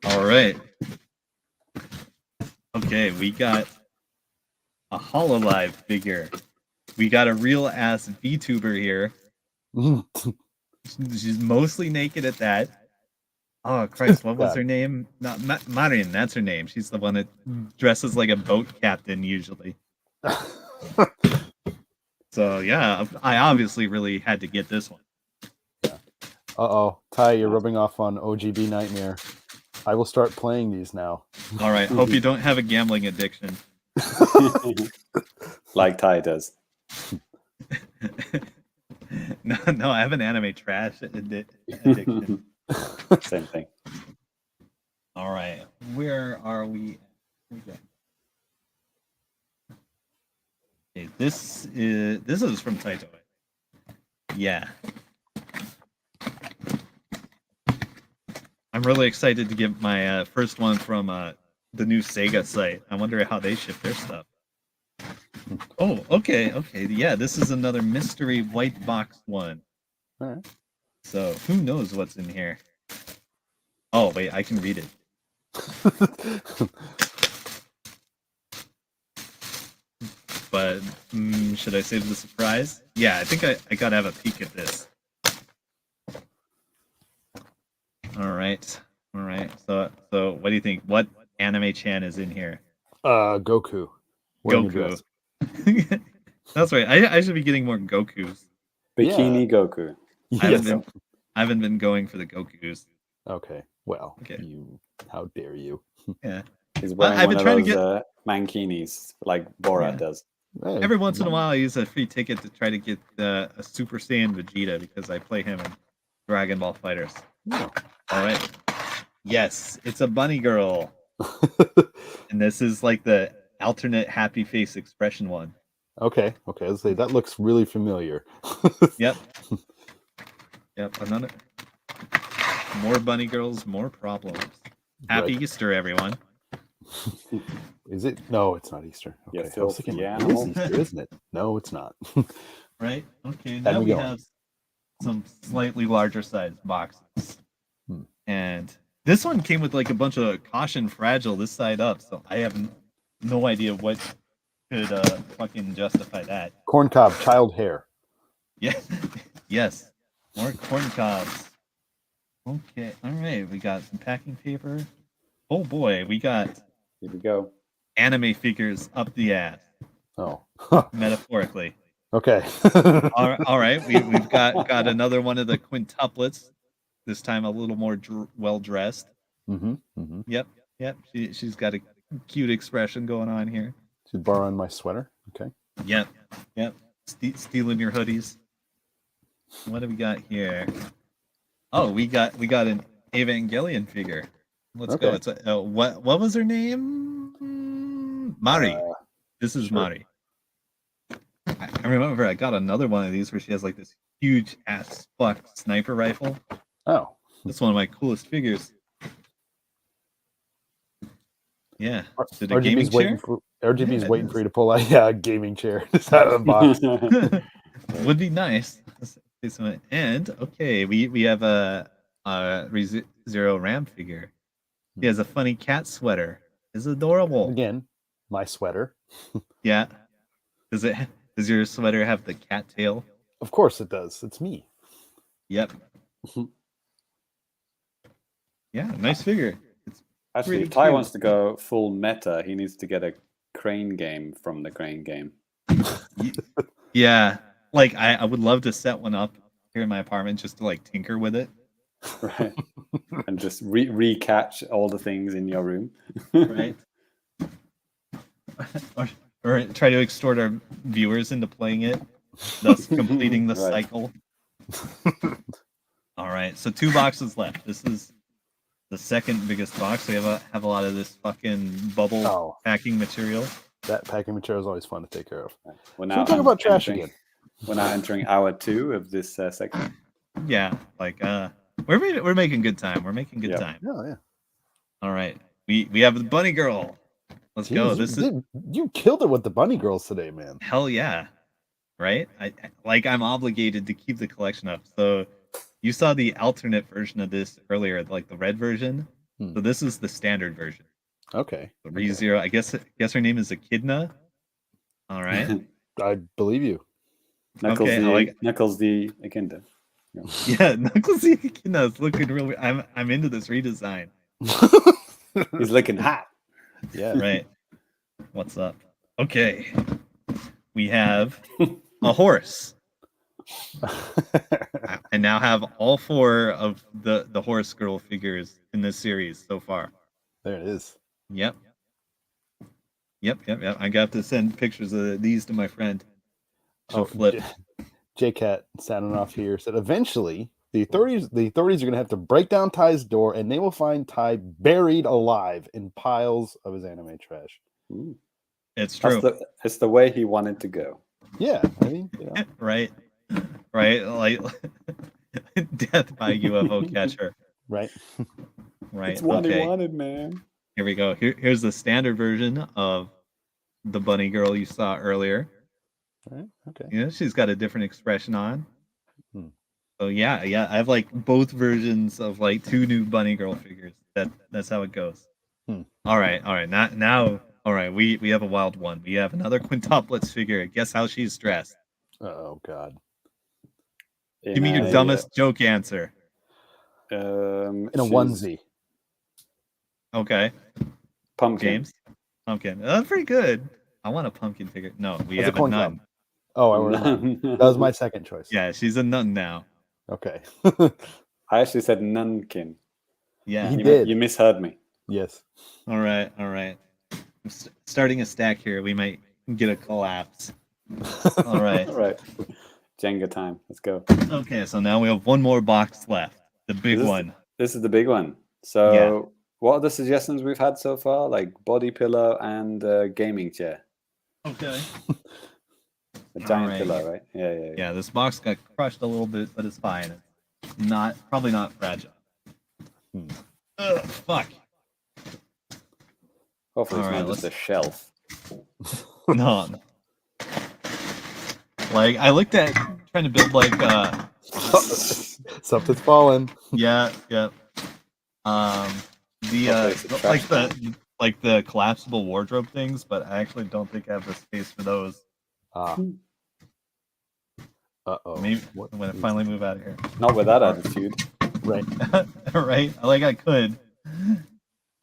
All right. Okay, we got a HoloLive figure. We got a real ass VTuber here. She's mostly naked at that. Oh Christ, what was her name? Not Marin, that's her name. She's the one that dresses like a boat captain usually. So yeah, I obviously really had to get this one. Uh-oh. Ty, you're rubbing off on OGB Nightmare. I will start playing these now. All right, hope you don't have a gambling addiction. Like Ty does. No, I have an anime trash addiction. Same thing. All right, where are we? Okay, this is from Taito. I'm really excited to get my first one from the new Sega site. I wonder how they ship their stuff. Oh, okay. Yeah, this is another mystery white box one. All right. So who knows what's in here? Oh, wait, I can read it. But should I save the surprise? Yeah, I think I gotta have a peek at this. All right. So what do you think? What anime chan is in here? Goku. Wearing a dress. Goku. That's right. I should be getting more Gokus. Bikini Goku. Yes. I haven't been going for the Gokus. Okay. Well, Okay. How dare you? Yeah. He's wearing I've one been of trying those to get mankinis like Borat does. Hey, every once in a while I use a free ticket to try to get a Super Saiyan Vegeta because I play him in Dragon Ball Fighters. Oh. All right. Yes, it's a bunny girl. And this is like the alternate happy face expression one. Okay. Let's say that looks really familiar. Yep. Another. More bunny girls, more problems. Happy Right. Easter, everyone. Is it? No, it's not Easter. Okay. Yeah, I was thinking, filthy it is animal. Easter, isn't it? No, it's not. Right? Okay, How now do we we go? have some slightly larger sized boxes. Hmm. And this one came with like a bunch of caution fragile this side up, so I have no idea what could fucking justify that. Corncob child hair. Yeah. Yes. More corn cobs. Okay. All right. We got some packing paper. Oh boy, we got Here we go. anime figures up the ass, Oh. metaphorically. Okay. All right. We've got another one of the quintuplets. This time a little more well dressed. Mm-hmm. Yep. She's got a cute expression going on here. She's borrowing my sweater. Okay. Yep. Stealing your hoodies. What do we got here? Oh, we got an Evangelion figure. Let's go. It's what was her name? Mari. This is sure. Mari. I remember I got another one of these where she has like this huge ass fuck sniper rifle. Oh. That's one of my coolest figures. Yeah. Did a gaming chair? RGB's waiting for you to pull out a gaming chair just out of the box. Would be nice. And okay, we have a ReZero Ram figure. He has a funny cat sweater. It's adorable. Again, my sweater. Yeah. Does your sweater have the cat tail? Of course it does. It's me. Yep. Yeah, nice figure. It's Actually, if Ty wants to go full meta, he needs to get a crane game from the crane game. Yeah. Like I would love to set one up here in my apartment just to like tinker with it. Right. And just recatch all the things in your room. Right. Or try to extort our viewers into playing it, thus completing the cycle. All right, so 2 boxes left. This is the second biggest box. We have a lot of this fucking bubble packing material. That packing material is always fun to take care of. We're now talking about trash again. We're now entering hour 2 of this section. Yeah, like we're making good time. We're making good time. Yeah. All right, we have the bunny girl. Let's go. You killed it with the bunny girls today, man. Hell yeah. Right? I'm obligated to keep the collection up. So you saw the alternate version of this earlier, like the red version. So this is the standard version. Okay. The ReZero. I guess her name is Echidna. All right. I believe you. Knuckles the Echidna. Yeah, Knuckles the Echidna is looking really. I'm into this redesign. He's looking hot. Yeah. Right. What's up? Okay. We have a horse. I now have all 4 of the horse girl figures in this series so far. There it is. Yep. I got to send pictures of these to my friend. Flip. JCat sounding off here said eventually the authorities are going to have to break down Ty's door and they will find Ty buried alive in piles of his anime trash. Ooh. It's true. It's the way he wanted to go. Yeah, I mean, right, like death by UFO catcher. Right. Right. It's what he Okay. wanted, man. Here we go. Here's the standard version of the bunny girl you saw earlier. All right. Okay. You know, she's got a different expression on. Hmm. So yeah, I have like both versions of like 2 new bunny girl figures. That's how it goes. Hmm. All right. Now, all right. We have a wild one. We have another quintuplets figure. Guess how she's dressed. Oh God. Give me your dumbest joke answer. In a onesie. Okay, Pumpkin. James. Pumpkin. That's pretty good. I want a pumpkin figure. No, we As a have a coin nun. flip. Oh, I were that was my second choice. Yeah, she's a nun now. Okay. I actually said nunkin. Yeah. He did. You misheard me. Yes. All right. I'm starting a stack here. We might get a collapse. All right. All right. Jenga time. Let's go. Okay, so now we have one more box left. The big one. This is the big one. So, what are the suggestions we've had so far? Like body pillow and gaming chair. Okay. A giant Alright. pillow, right? Yeah. Yeah, this box got crushed a little bit, but it's fine. It's probably not fragile. Ugh, fuck. Hopefully, it's All right, not just a shelf. No. Like I looked at trying to build like Something's falling. yeah. Like the collapsible wardrobe things, but I actually don't think I have the space for those. Uh-oh. Maybe when I finally move out of here. Not with that attitude. Right. Right? Like I could.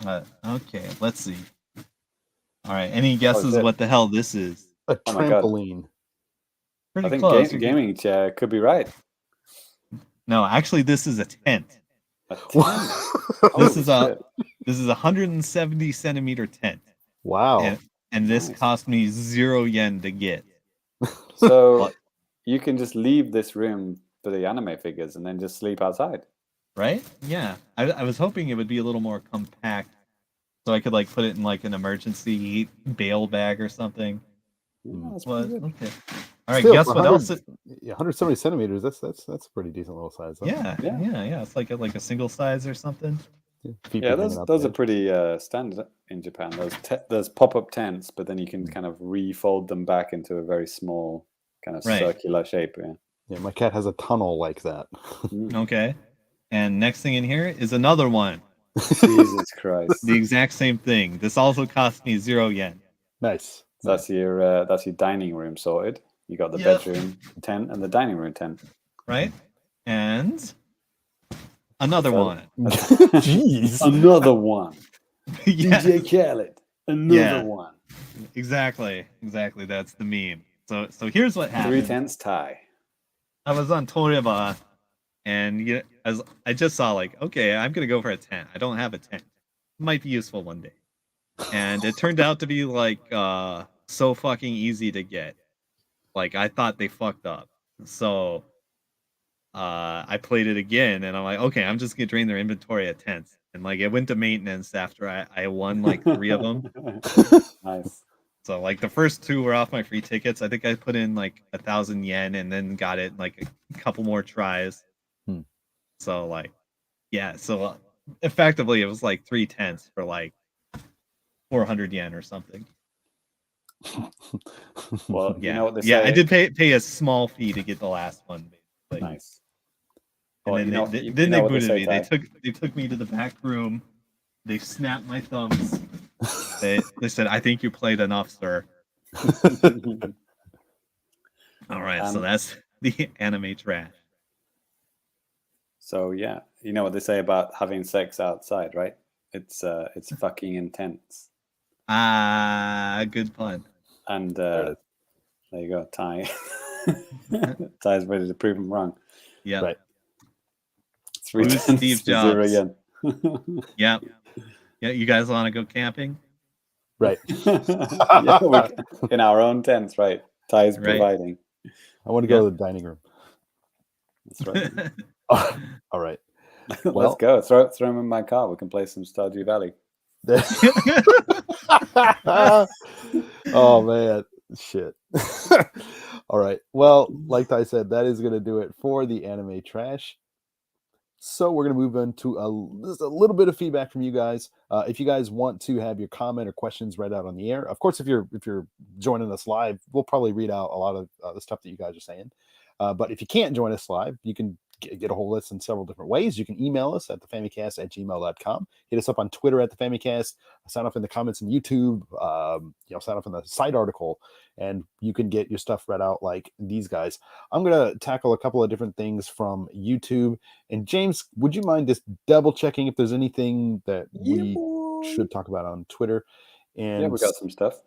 Okay, let's see. All right, any guesses what the hell this is? A Oh my God. trampoline. Pretty I think close. gaming chair could be right. No, actually, this is a tent. A tent. This Holy is a 170 centimeter tent. Wow. And this Nice. cost me 0 yen to get. So What? you can just leave this room for the anime figures and then just sleep outside. Right? Yeah. I was hoping it would be a little more compact, so I could like put it in like an emergency bail bag or something. Yeah, that's But pretty good. okay. All right. Still, Guess for what else? 170 centimeters. That's a pretty decent little size. Though. Yeah. It's like a single size or something. People Yeah, hanging out those are there. pretty standard in Japan. Those pop-up tents, but then you can kind of refold them back into a very small kind of circular shape. Yeah. Yeah, my cat has a tunnel like that. Okay. And next thing in here is another one. Jesus Christ. The exact same thing. This also cost me 0 yen. Nice. So that's your dining room sorted. You got the bedroom tent and the dining room tent. Right? And another one. Jeez. Another one. Yeah. DJ Khaled. Another one. Exactly. That's the meme. So here's what happened. 3 tents tie. I was on Toreba, and as I just saw like, okay, I'm gonna go for a tent. I don't have a tent. Might be useful one day. And it turned out to be like so fucking easy to get. Like I thought they fucked up. So I played it again, and I'm like, okay, I'm just gonna drain their inventory of tents. And like it went to maintenance after I won like 3 of them. Nice. So like the first 2 were off my free tickets. I think I put in like 1,000 yen and then got it like a couple more tries. So like, yeah. So effectively, it was like 3 tents for like 400 yen or something. Well, Yeah, you know what they say. yeah. I did pay a small fee to get the last one. Basically. Nice. And Well, then you know they what booted say, me. Ty. They took me to the back room. They snapped my thumbs. They said, "I think you played enough, sir." All right, so that's the anime trash. So yeah, you know what they say about having sex outside, right? It's fucking intense. Good pun. And there you go, Ty. Ty's ready to prove him wrong. Yeah. Right. 3 Who's tents Steve to 0 Jobs? yen. Yeah. Yeah. You guys want to go camping? Right. Yeah, in our own tents, right? Ty's providing. I want to go to the dining room. That's right. All right. Let's go. Throw him in my car. We can play some Stardew Valley. Oh man, shit. All right. Well, like I said, that is going to do it for the anime trash. So we're going to move into just a little bit of feedback from you guys. If you guys want to have your comment or questions read out on the air, of course, if you're joining us live, we'll probably read out a lot of the stuff that you guys are saying. But if you can't join us live, you can get a hold of us in several different ways. You can email us at thefamicast@gmail.com. Hit us up on Twitter at thefamicast. Sign up in the comments on YouTube. Sign up in the site article, and you can get your stuff read out like these guys. I'm gonna tackle a couple of different things from YouTube. And James, would you mind just double checking if there's anything that we should talk about on Twitter? And yeah, we got some stuff.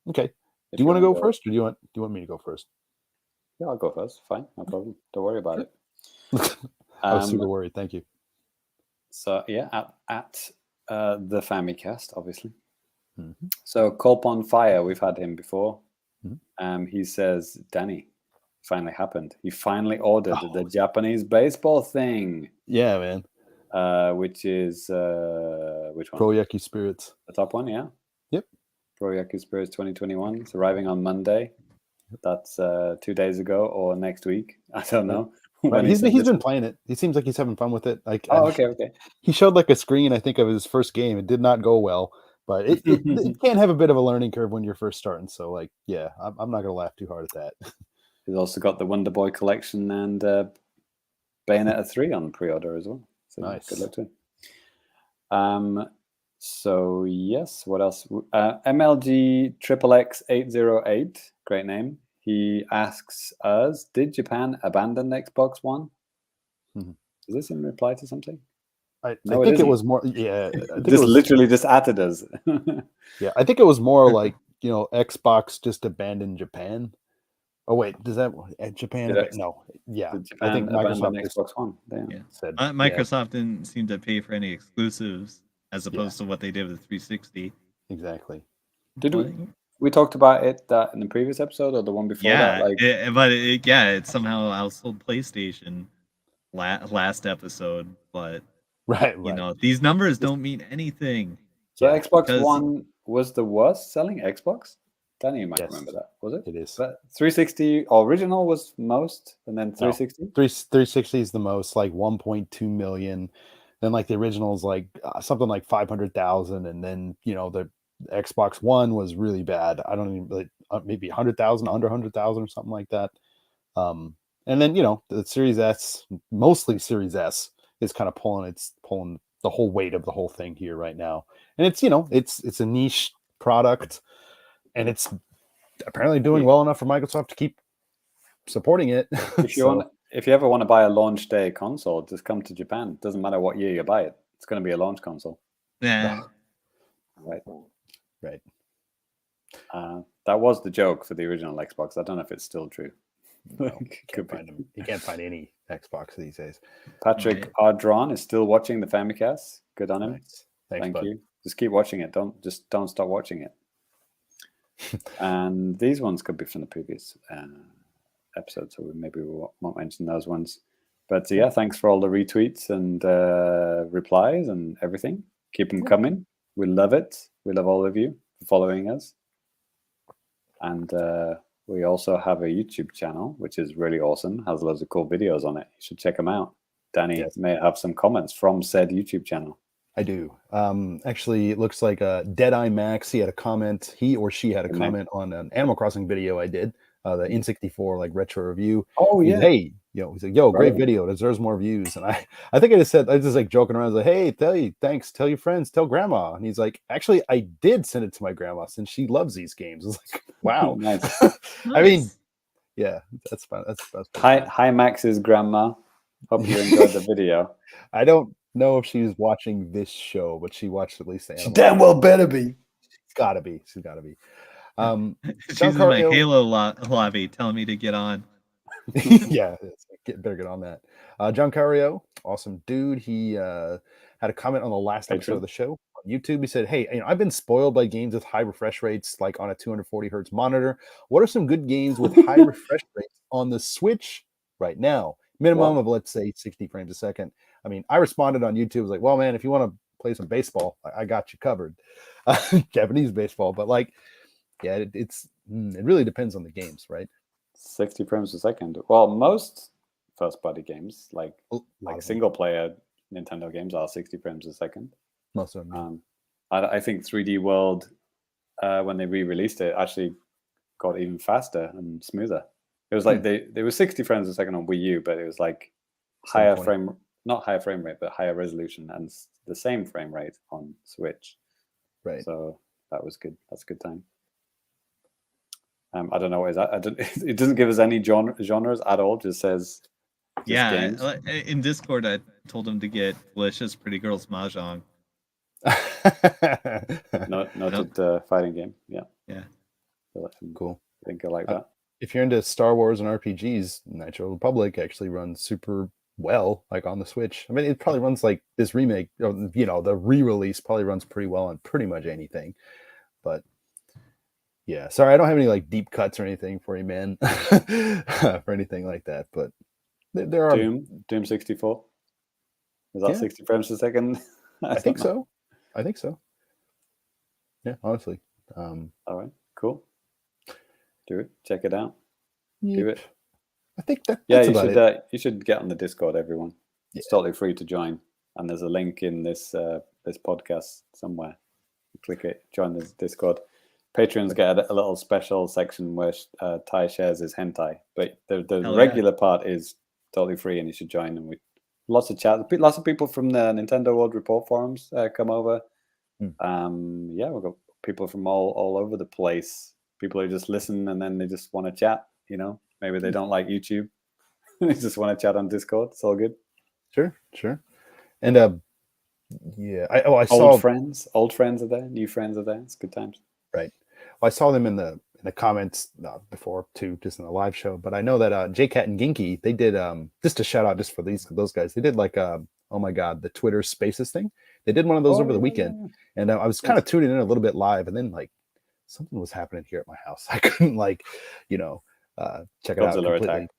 Okay. Do you want to go first, or do you want me to go first? Yeah, I'll go first. Fine, no problem. Don't worry about it. I was super worried. Thank you. So yeah, at the Famicast, obviously. Mm-hmm. So Colp on Fire, we've had him before. Mm-hmm. He says, Danny, finally happened. He finally ordered the Japanese baseball thing. Yeah, man. Which is which one? Pro Yaku Spirits. The top one, yeah. Yep. Pro Yaku Spirits 2021. It's arriving on Monday. That's 2 days ago or next week. I don't know. Right. He's been playing it. He seems like he's having fun with it. Like, okay. He showed like a screen, I think, of his first game. It did not go well, but it can have a bit of a learning curve when you're first starting. So, like, yeah, I'm not gonna laugh too hard at that. He's also got the Wonder Boy collection and Bayonetta 3 on pre-order as well. So nice. Good luck to him. So yes, what else? MLG XXX808, great name. He asks us, did Japan abandon Xbox One? Mm-hmm. Is this in reply to something? I think it was more, yeah. This literally just added us. Yeah, I think it was more like, Xbox just abandoned Japan. Oh, wait, does that, Japan? No, yeah. Japan I think Microsoft Xbox One. Said, Microsoft didn't seem to pay for any exclusives as opposed to what they did with 360. Exactly. Did we talked about it in the previous episode or the one before that? It somehow outsold PlayStation last episode, but right. These numbers don't mean anything. So Xbox One was the worst selling Xbox? Danny, you might remember that, was it? It is. But 360 original was most, and then 360? No, 360 is the most, like 1.2 million. Then like the original is like something like 500,000, and then the Xbox One was really bad. I don't even really, maybe 100,000, under 100,000 or something like that. And then the Series S, mostly Series S, is kind of pulling the whole weight of the whole thing here right now. And it's it's a niche product, and it's apparently doing well enough for Microsoft to keep supporting it. If you ever want to buy a launch day console, just come to Japan. It doesn't matter what year you buy it. It's going to be a launch console. Yeah. Right. That was the joke for the original Xbox. I don't know if it's still true. No, you can't find any Xbox these days. Patrick Ardron is still watching the Famicast. Good on him. Nice. Thanks, Thank you. Just keep watching it. Don't stop watching it. And these ones could be from the previous episode, so maybe we won't mention those ones. But yeah, thanks for all the retweets and replies and everything. Keep them coming. We love it. We love all of you for following us. And we also have a YouTube channel, which is really awesome. Has loads of cool videos on it. You should check them out. Danny may have some comments from said YouTube channel. I do. Actually, it looks like Deadeye Max. He had a comment. He or she had a comment on an Animal Crossing video I did, the N64 like retro review. Oh yeah. He's like, yo, great video. Deserves more views. And I think I just like joking around. I was like, hey, thanks. Tell your friends. Tell grandma. And he's like, actually, I did send it to my grandma since she loves these games. I was like, wow. Nice. I mean, yeah, that's fun. That's hi, Max's grandma. Hope you enjoyed the video. I don't know if she's watching this show, but she watched at least the She damn well better be. She's gotta be. She's in my Halo lobby telling me to get on. Yeah, better get on that. John Cario, awesome dude. He had a comment on the last episode of the show on YouTube. He said, hey, I've been spoiled by games with high refresh rates, like on a 240 hertz monitor. What are some good games with high refresh rates on the Switch right now? Minimum of, let's say, 60 frames a second. I mean, I responded on YouTube. I was like, well, man, if you want to play some baseball, I got you covered. Japanese baseball. But like, yeah, it really depends on the games, right? 60 frames a second. Well, most first-party games, like single player, Nintendo games are 60 frames a second. Most of them. I think 3D World, when they re-released it, actually got even faster and smoother. It was like they were 60 frames a second on Wii U, but it was like higher frame, not higher frame rate, but higher resolution, and the same frame rate on Switch. Right. So that was good. That's a good time. I don't know what is that. It doesn't give us any genres at all. Just says games. In Discord, I told him to get Delicious Pretty Girls Mahjong. Noted fighting game. Yeah. Cool. I think I like that. If you're into Star Wars and RPGs, Nitro Republic actually runs super well, like on the Switch. I mean, it probably runs like this remake, the re-release probably runs pretty well on pretty much anything. But yeah, sorry, I don't have any like deep cuts or anything for you, man, for anything like that. But there are Doom 64. Is that 60 frames a second? I think so. Yeah, honestly. All right, cool. Do it. Check it out. Yep. Do it. I think that's about it. You should get on the Discord, everyone. Yeah. It's totally free to join, and there's a link in this podcast somewhere. Click it, join the Discord. Patrons get a little special section where Ty shares his hentai, but the regular part is totally free, and you should join. And we lots of chat, lots of people from the Nintendo World Report forums come over. We've got people from all over the place. People who just listen and then they just want to chat. Maybe they don't like YouTube. They just want to chat on Discord. It's all good. Sure. And I saw old friends are there, new friends are there. It's good times. Right. Well, I saw them in the comments before too, just in the live show. But I know that JCat and Ginky, they did just a shout out just for those guys. They did like oh my god, the Twitter Spaces thing. They did one of those over the weekend, and I was kind of tuning in a little bit live, and then like something was happening here at my house. I couldn't check it out completely. Attack.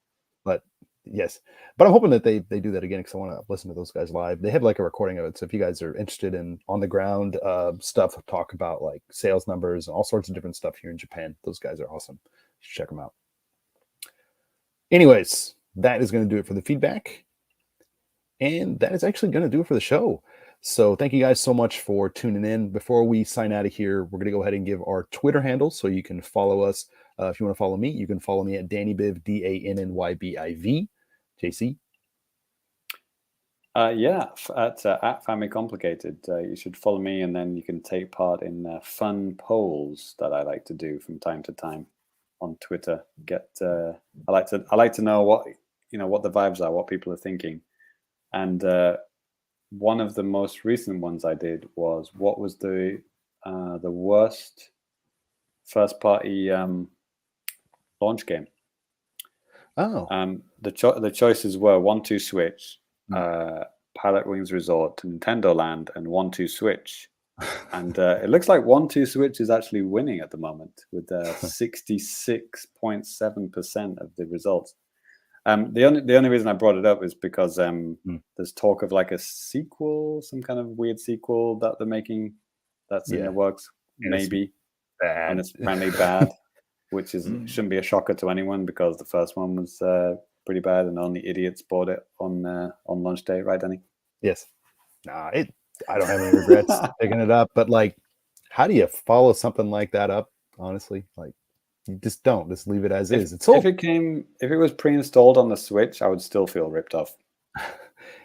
But yes, but I'm hoping that they do that again because I want to listen to those guys live. They have like a recording of it, so if you guys are interested in on the ground stuff, talk about like sales numbers and all sorts of different stuff here in Japan, those guys are awesome. You should check them out. Anyways, that is going to do it for the feedback, and that is actually going to do it for the show. So thank you guys so much for tuning in. Before we sign out of here, we're going to go ahead and give our Twitter handles so you can follow us. If you want to follow me, you can follow me at DannyBiv, DANNYBIV. JC? At FamiComplicated. You should follow me, and then you can take part in fun polls that I like to do from time to time on Twitter. I like to know what the vibes are, what people are thinking, and one of the most recent ones I did was what was the worst first party launch game. The choices were 1-2 Switch, Pilot Wings Resort, Nintendo Land, and 1-2 Switch. And it looks like 1-2 Switch is actually winning at the moment with 66.7% of the results. The only reason I brought it up is because there's talk of like a sequel, some kind of weird sequel that they're making that's in the works, maybe, and it's apparently bad. Which shouldn't be a shocker to anyone because the first one was pretty bad and only idiots bought it on launch day, right, Danny? Yes. I don't have any regrets picking it up, but like, how do you follow something like that up? Honestly, like, you just don't. Just leave it as is. It's sold. If it was pre-installed on the Switch, I would still feel ripped off.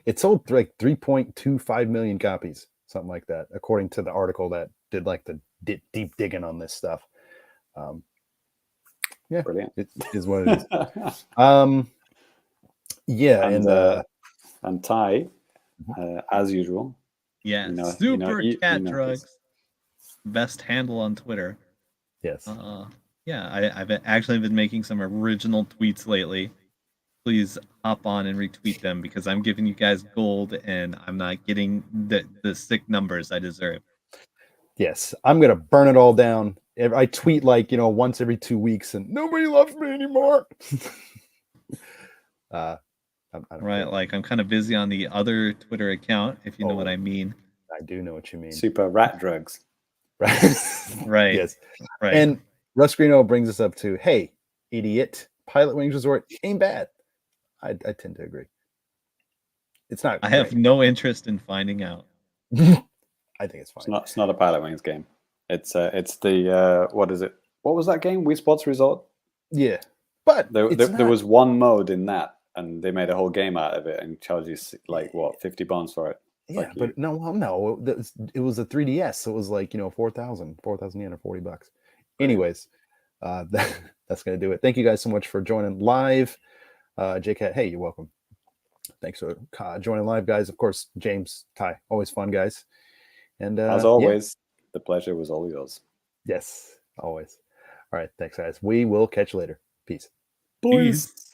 It sold like 3.25 million copies, something like that, according to the article that did like the deep digging on this stuff. Yeah, brilliant. It is what it is. And Ty, as usual. Yeah, super cat drugs. Best handle on Twitter. Yes. I've actually been making some original tweets lately. Please hop on and retweet them because I'm giving you guys gold and I'm not getting the sick numbers I deserve. Yes, I'm gonna burn it all down. I tweet like once every 2 weeks, and nobody loves me anymore. Like I'm kind of busy on the other Twitter account, if you know what I mean. I do know what you mean. Super rat drugs. Right. Right. Yes. Right. And Rusgrino brings us up to, hey, idiot, Pilot Wings Resort ain't bad. I tend to agree. It's not. I have great. no interest in finding out. I think it's fine. It's not a Pilot Wings game. It's the what is it? What was that game? Wii Sports Resort. Yeah, but There it's not, there was one mode in that, and they made a whole game out of it and charged you like what, £50 for it. Yeah, Fuck but you. no, it was a 3DS, so it was like 4,000 yen or $40. Brilliant. Anyways, that's gonna do it. Thank you guys so much for joining live. JCat, hey, you're welcome. Thanks for joining live, guys. Of course, James, Ty, always fun, guys. And As always, the pleasure was all yours. Yes, always. All right, thanks, guys. We will catch you later. Peace. Peace.